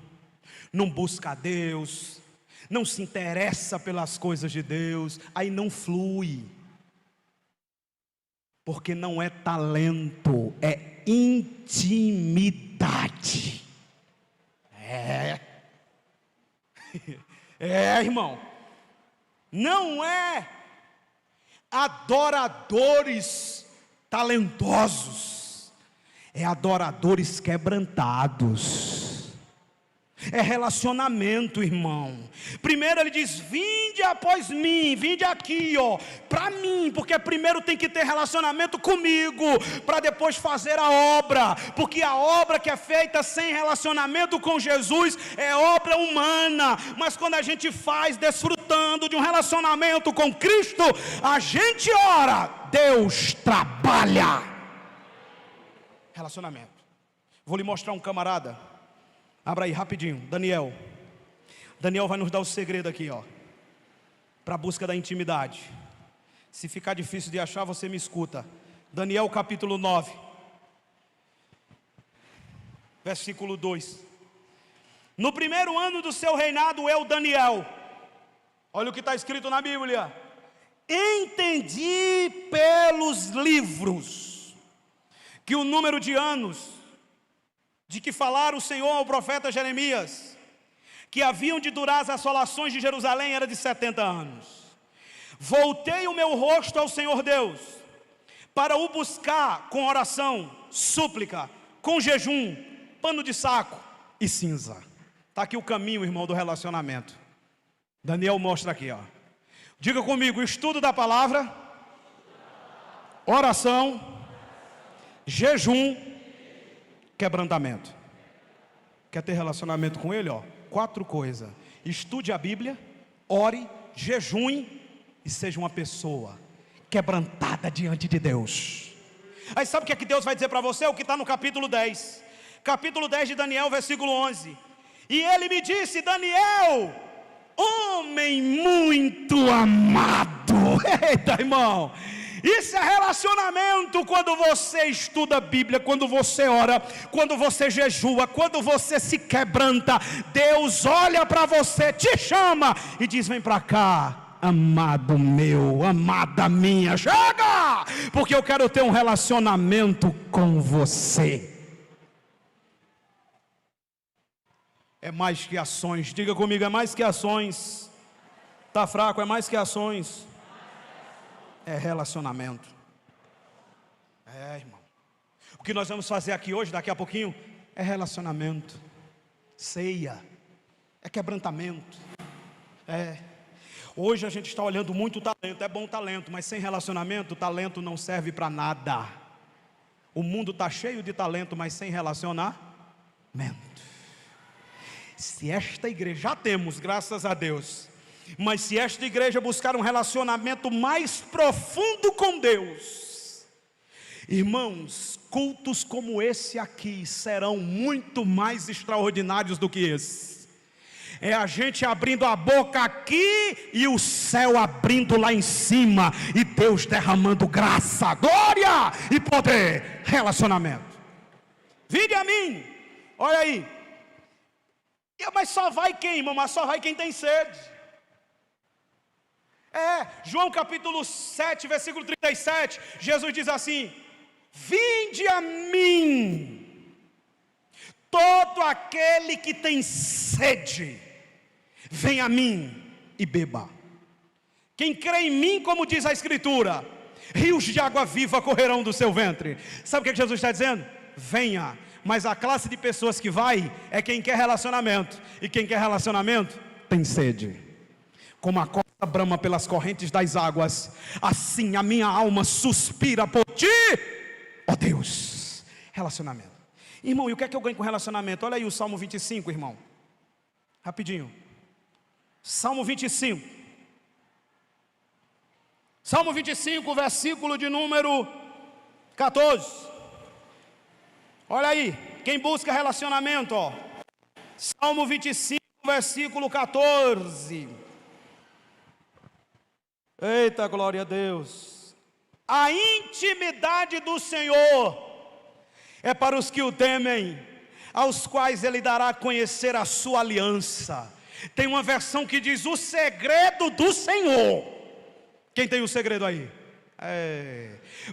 não busca a Deus, não se interessa pelas coisas de Deus, aí não flui. Porque não é talento, é intimidade. Irmão, não é adoradores talentosos, é adoradores quebrantados. É relacionamento, irmão. Primeiro Ele diz: vinde após mim, vinde aqui, ó, para mim, porque primeiro tem que ter relacionamento comigo, para depois fazer a obra, porque a obra que é feita sem relacionamento com Jesus é obra humana, mas quando a gente faz desfrutando de um relacionamento com Cristo, a gente ora, Deus trabalha. Relacionamento. Vou lhe mostrar um camarada. Abra aí rapidinho, Daniel. Daniel vai nos dar o segredo aqui, ó, para a busca da intimidade. Se ficar difícil de achar, você me escuta. Daniel capítulo 9, versículo 2. No primeiro ano do seu reinado, eu, Daniel, olha o que está escrito na Bíblia, entendi pelos livros que o número de anos de que falara o Senhor ao profeta Jeremias, que haviam de durar as assolações de Jerusalém, era de 70 anos. Voltei o meu rosto ao Senhor Deus, para o buscar com oração, súplica, com jejum, pano de saco e cinza. Está aqui o caminho, irmão, do relacionamento. Daniel mostra aqui, ó. Diga comigo: estudo da palavra, oração, jejum, quebrantamento. Quer ter relacionamento com Ele? Ó, 4 coisas: estude a Bíblia, ore, jejue e seja uma pessoa quebrantada diante de Deus. Aí sabe o que é que Deus vai dizer para você? O que está no capítulo 10. Capítulo 10 de Daniel, versículo 11. E ele me disse: Daniel, homem muito amado. Eita, irmão, isso é relacionamento. Quando você estuda a Bíblia, quando você ora, quando você jejua, quando você se quebranta, Deus olha para você, te chama e diz: vem para cá, amado meu, amada minha, chega, porque eu quero ter um relacionamento com você. É mais que ações. Diga comigo: é mais que ações. Está fraco? É mais que ações. É relacionamento. É, irmão. O que nós vamos fazer aqui hoje, daqui a pouquinho, é relacionamento. Ceia. É quebrantamento. É. Hoje a gente está olhando muito talento. É bom talento, mas sem relacionamento, talento não serve para nada. O mundo está cheio de talento, mas sem relacionamento. Se esta igreja, já temos, graças a Deus, mas se esta igreja buscar um relacionamento mais profundo com Deus, irmãos, cultos como esse aqui serão muito mais extraordinários do que esse. É a gente abrindo a boca aqui e o céu abrindo lá em cima, e Deus derramando graça, glória e poder. Relacionamento. Vinde a mim. Olha aí. Mas só vai quem, irmão? Mas só vai quem tem sede. João capítulo 7, versículo 37, Jesus diz assim: vinde a mim, todo aquele que tem sede, vem a mim e beba. Quem crê em mim, como diz a Escritura, rios de água viva correrão do seu ventre. Sabe o que Jesus está dizendo? Venha. Mas a classe de pessoas que vai é quem quer relacionamento. E quem quer relacionamento tem sede. Como a costa brama pelas correntes das águas, assim a minha alma suspira por ti, ó Deus. Relacionamento. Irmão, e o que é que eu ganho com relacionamento? Olha aí o Salmo 25, irmão. Rapidinho. Salmo 25. Salmo 25, versículo de número 14. Olha aí, quem busca relacionamento, ó. Salmo 25, versículo 14. Eita, glória a Deus. A intimidade do Senhor é para os que o temem, aos quais Ele dará a conhecer a sua aliança. Tem uma versão que diz: o segredo do Senhor. Quem tem o segredo aí?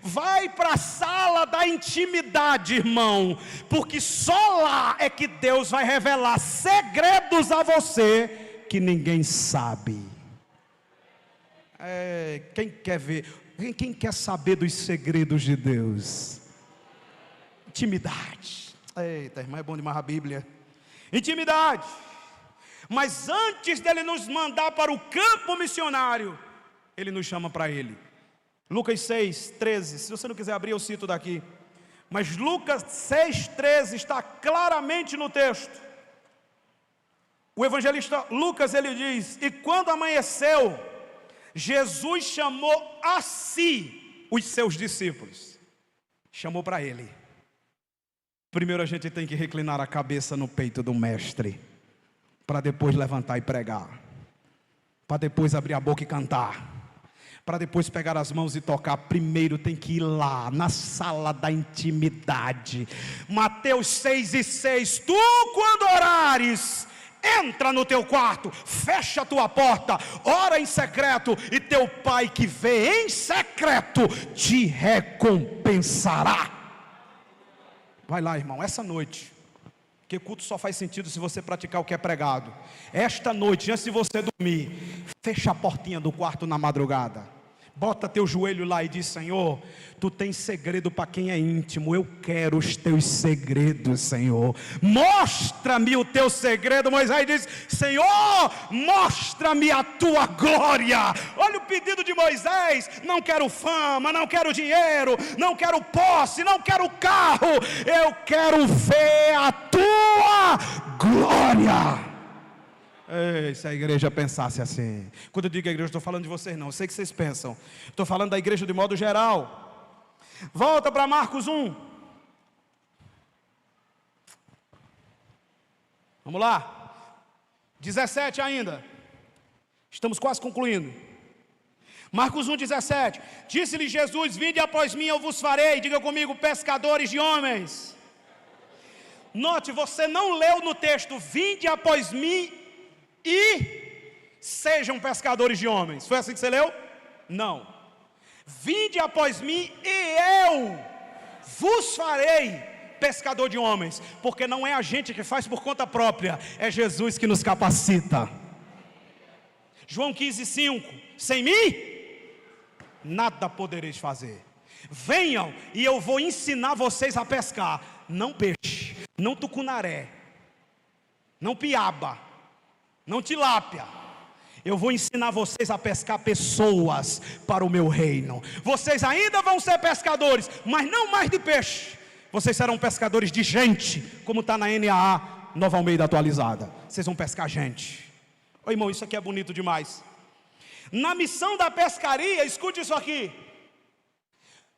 Vai para a sala da intimidade, irmão, porque só lá é que Deus vai revelar segredos a você que ninguém sabe. Quem quer ver? Quem quer saber dos segredos de Deus? Intimidade. Eita, irmão, é bom demais a Bíblia. Intimidade. Mas antes dele nos mandar para o campo missionário, Ele nos chama para Ele. Lucas 6, 13, se você não quiser abrir, eu cito daqui. Mas Lucas 6, 13 está claramente no texto. O evangelista Lucas, ele diz: e quando amanheceu, Jesus chamou a si os seus discípulos. Chamou para Ele. Primeiro a gente tem que reclinar a cabeça no peito do mestre, para depois levantar e pregar, para depois abrir a boca e cantar, para depois pegar as mãos e tocar. Primeiro tem que ir lá na sala da intimidade. Mateus 6 e 6. Tu, quando orares, entra no teu quarto, fecha a tua porta, ora em secreto, e teu pai que vê em secreto te recompensará. Vai lá, irmão, essa noite, porque culto só faz sentido se você praticar o que é pregado. Esta noite, antes de você dormir, fecha a portinha do quarto na madrugada, bota teu joelho lá e diz: Senhor, tu tens segredo para quem é íntimo, eu quero os teus segredos, Senhor. Mostra-me o teu segredo. Moisés diz: Senhor, mostra-me a tua glória. Olha o pedido de Moisés: não quero fama, não quero dinheiro, não quero posse, não quero carro, eu quero ver a tua glória. Ei, se a igreja pensasse assim. Quando eu digo a igreja, estou falando de vocês não, eu sei que vocês pensam, estou falando da igreja de modo geral. Volta para Marcos 1. Vamos lá, 17 ainda, estamos quase concluindo. Marcos 1,17. Disse-lhe Jesus: vinde após mim, eu vos farei, diga comigo, pescadores de homens. Note, você não leu no texto: vinde após mim e sejam pescadores de homens. Foi assim que você leu? Não. Vinde após mim e eu vos farei pescador de homens. Porque não é a gente que faz por conta própria, é Jesus que nos capacita. João 15,5. Sem mim nada podereis fazer. Venham e eu vou ensinar vocês a pescar. Não peixe, não tucunaré, não piaba, não tilápia. Eu vou ensinar vocês a pescar pessoas para o meu reino. Vocês ainda vão ser pescadores, mas não mais de peixe. Vocês serão pescadores de gente, como está na NAA Nova Almeida atualizada. Vocês vão pescar gente. Ô irmão, isso aqui é bonito demais. Na missão da pescaria, escute isso aqui,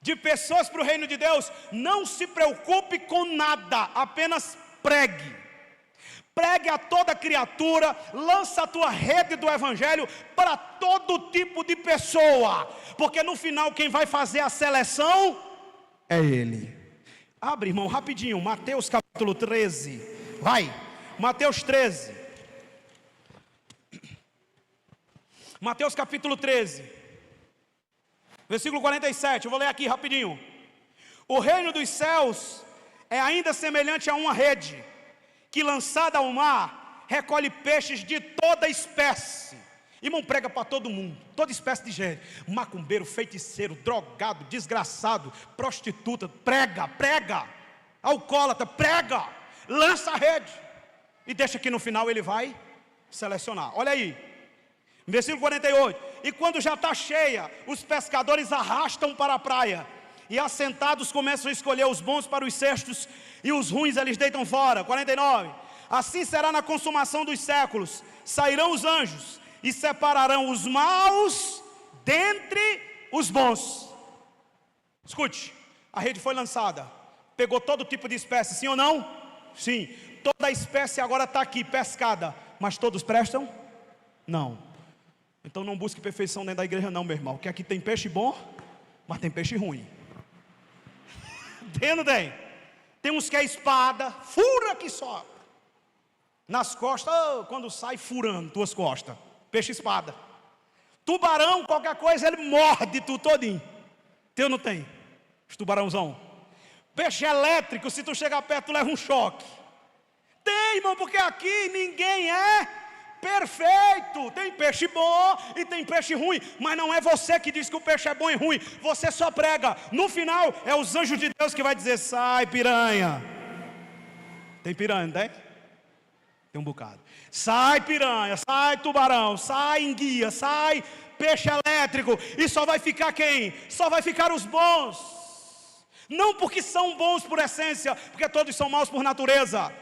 de pessoas para o reino de Deus, não se preocupe com nada, apenas pregue. Pregue a toda criatura, lança a tua rede do evangelho para todo tipo de pessoa, porque no final quem vai fazer a seleção é Ele. Abre, irmão, rapidinho, Mateus capítulo 13, vai, Mateus 13, Mateus capítulo 13, versículo 47, eu vou ler aqui rapidinho. O reino dos céus é ainda semelhante a uma rede, que lançada ao mar, recolhe peixes de toda espécie. Irmão, prega para todo mundo, toda espécie de gente. Macumbeiro, feiticeiro, drogado, desgraçado, prostituta, prega. Alcoólatra, prega. Lança a rede. E deixa que no final ele vai selecionar. Olha aí, versículo 48. E quando já está cheia, os pescadores arrastam para a praia, e assentados começam a escolher os bons para os cestos, e os ruins eles deitam fora. 49. Assim será na consumação dos séculos. Sairão os anjos e separarão os maus dentre os bons. Escute, a rede foi lançada, pegou todo tipo de espécie, sim ou não? Sim. Toda a espécie agora está aqui, pescada. Mas todos prestam? Não. Então não busque perfeição dentro da igreja não, meu irmão, que aqui tem peixe bom, mas tem peixe ruim. Tem uns que é espada, fura que só nas costas, quando sai furando tuas costas, peixe espada. Tubarão, qualquer coisa, ele morde tu todinho. Tem ou não tem? Os tubarãozão. Peixe elétrico, se tu chegar perto, tu leva um choque. Tem, irmão, porque aqui ninguém é perfeito. Tem peixe bom e tem peixe ruim, mas não é você que diz que o peixe é bom e ruim. Você só prega. No final é os anjos de Deus que vai dizer: sai piranha. Tem piranha, não tem? Tem um bocado. Sai piranha, sai tubarão, sai enguia, sai peixe elétrico. E só vai ficar quem? Só vai ficar os bons. Não porque são bons por essência, porque todos são maus por natureza,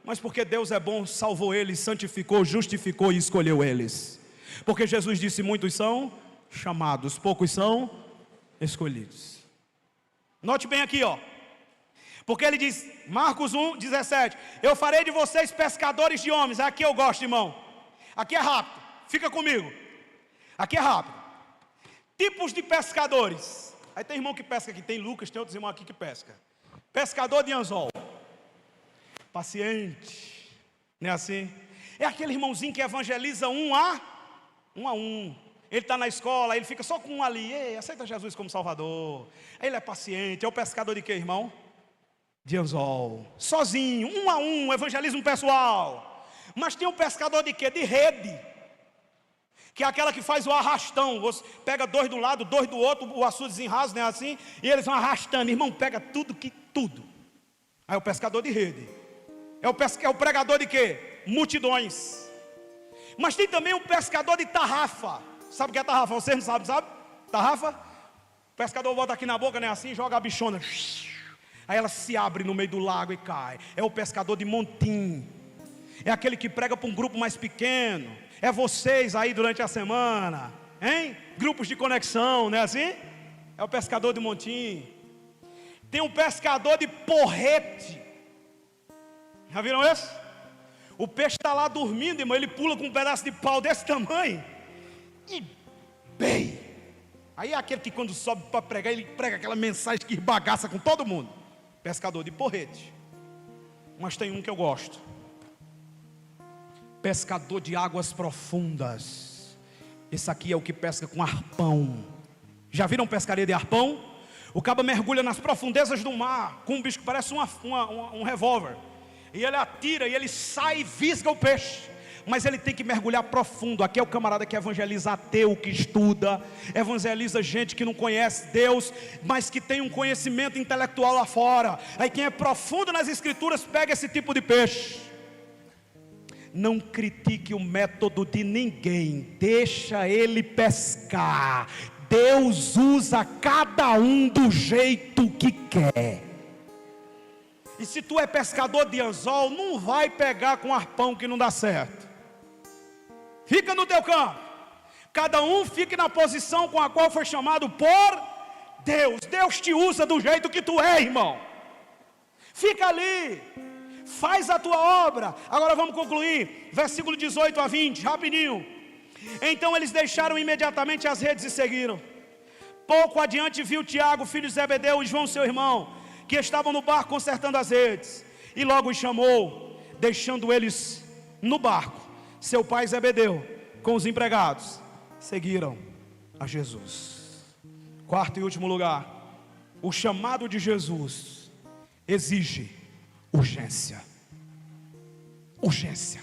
mas porque Deus é bom, salvou eles, santificou, justificou e escolheu eles. Porque Jesus disse: muitos são chamados, poucos são escolhidos. Note bem aqui, ó. Porque ele diz, Marcos 1,17: eu farei de vocês pescadores de homens. Aqui eu gosto, irmão. Aqui é rápido, fica comigo. Aqui é rápido. Tipos de pescadores. Aí tem irmão que pesca aqui, tem Lucas, tem outros irmãos aqui que pesca. Pescador de anzol, paciente, não é assim? É aquele irmãozinho que evangeliza um a um. Ele está na escola, ele fica só com um ali. Ei, aceita Jesus como Salvador. Ele é paciente. É o pescador de quê, irmão? De anzol. Sozinho, um a um, evangelismo pessoal. Mas tem um pescador de quê? De rede. Que é aquela que faz o arrastão. Você pega dois do lado, dois do outro, o açude desenrasa, né, assim, e eles vão arrastando. Irmão, pega tudo. Aí é o pescador de rede. É o pregador de quê? Multidões. Mas tem também um pescador de tarrafa. Sabe o que é tarrafa? Vocês não sabem, sabe? Tarrafa? O pescador bota aqui na boca, né, assim, joga a bichona. Aí ela se abre no meio do lago e cai. É o pescador de montim. É aquele que prega para um grupo mais pequeno. É vocês aí durante a semana, hein? Grupos de conexão, não é assim? É o pescador de montim. Tem um pescador de porrete. Já viram isso? O peixe está lá dormindo, irmão. Ele pula com um pedaço de pau desse tamanho. E bem. Aí é aquele que quando sobe para pregar, ele prega aquela mensagem que bagaça com todo mundo. Pescador de porrete. Mas tem um que eu gosto. Pescador de águas profundas. Esse aqui é o que pesca com arpão. Já viram pescaria de arpão? O cabo mergulha nas profundezas do mar com um bicho que parece um revólver. E ele atira e ele sai e visga o peixe. Mas ele tem que mergulhar profundo. Aqui é o camarada que evangeliza ateu, que estuda, evangeliza gente que não conhece Deus, mas que tem um conhecimento intelectual lá fora. Aí quem é profundo nas escrituras pega esse tipo de peixe. Não critique o método de ninguém, deixa ele pescar. Deus usa cada um do jeito que quer. E se tu é pescador de anzol, não vai pegar com arpão que não dá certo. Fica no teu campo. Cada um fique na posição com a qual foi chamado por Deus. Deus te usa do jeito que tu é, irmão. Fica ali. Faz a tua obra. Agora vamos concluir. Versículo 18 a 20, rapidinho. Então eles deixaram imediatamente as redes e seguiram. Pouco adiante viu Tiago, filho de Zebedeu, e João seu irmão, que estavam no barco consertando as redes. E logo os chamou, deixando eles no barco. Seu pai Zebedeu, com os empregados, seguiram a Jesus. Quarto e último lugar. O chamado de Jesus exige urgência. Urgência.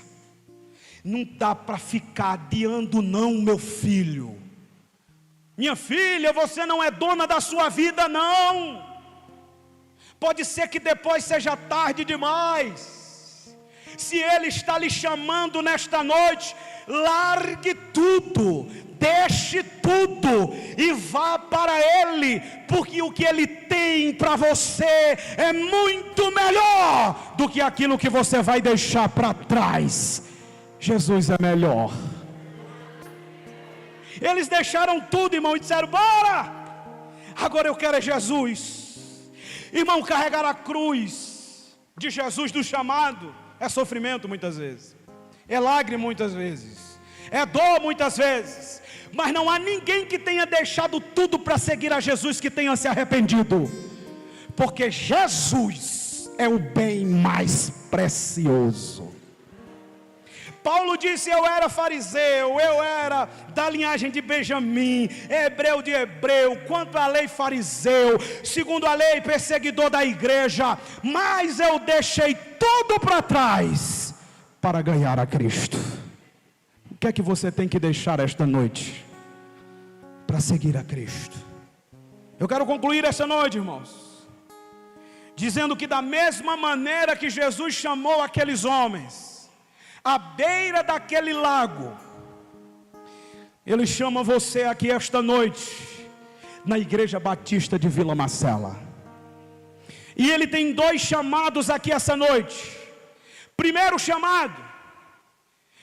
Não dá para ficar adiando não, meu filho. Minha filha, você não é dona da sua vida não. Pode ser que depois seja tarde demais. Se Ele está lhe chamando nesta noite, largue tudo, deixe tudo e vá para Ele, porque o que Ele tem para você é muito melhor do que aquilo que você vai deixar para trás. Jesus é melhor. Eles deixaram tudo, irmão, e disseram: bora, agora eu quero é Jesus. Irmão, carregar a cruz de Jesus do chamado é sofrimento muitas vezes, é lágrima muitas vezes, é dor muitas vezes. Mas não há ninguém que tenha deixado tudo para seguir a Jesus que tenha se arrependido, porque Jesus é o bem mais precioso. Paulo disse: eu era fariseu, eu era da linhagem de Benjamim, hebreu de hebreu, quanto à lei fariseu, segundo a lei perseguidor da igreja, mas eu deixei tudo para trás para ganhar a Cristo. O que é que você tem que deixar esta noite para seguir a Cristo? Eu quero concluir esta noite, irmãos, dizendo que da mesma maneira que Jesus chamou aqueles homens à beira daquele lago, Ele chama você aqui esta noite, na Igreja Batista de Vila Marcela. E Ele tem dois chamados aqui essa noite. Primeiro chamado,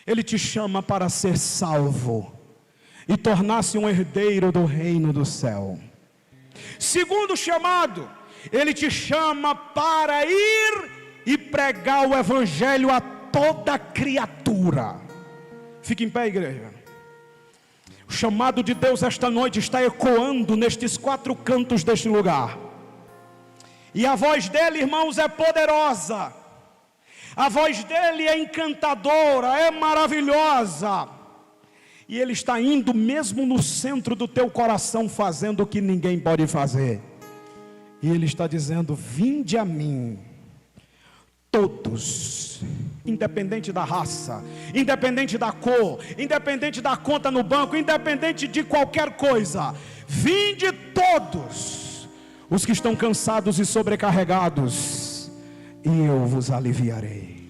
Ele te chama para ser salvo e tornar-se um herdeiro do reino do céu. Segundo chamado, Ele te chama para ir e pregar o evangelho a toda criatura. Fique em pé, igreja. O chamado de Deus esta noite está ecoando nestes quatro cantos deste lugar. E a voz dele, irmãos, é poderosa. A voz dele é encantadora, é maravilhosa. E ele está indo mesmo no centro do teu coração, fazendo o que ninguém pode fazer. E ele está dizendo: vinde a mim, todos, independente da raça, independente da cor, independente da conta no banco, independente de qualquer coisa. Vinde todos, os que estão cansados e sobrecarregados, e eu vos aliviarei.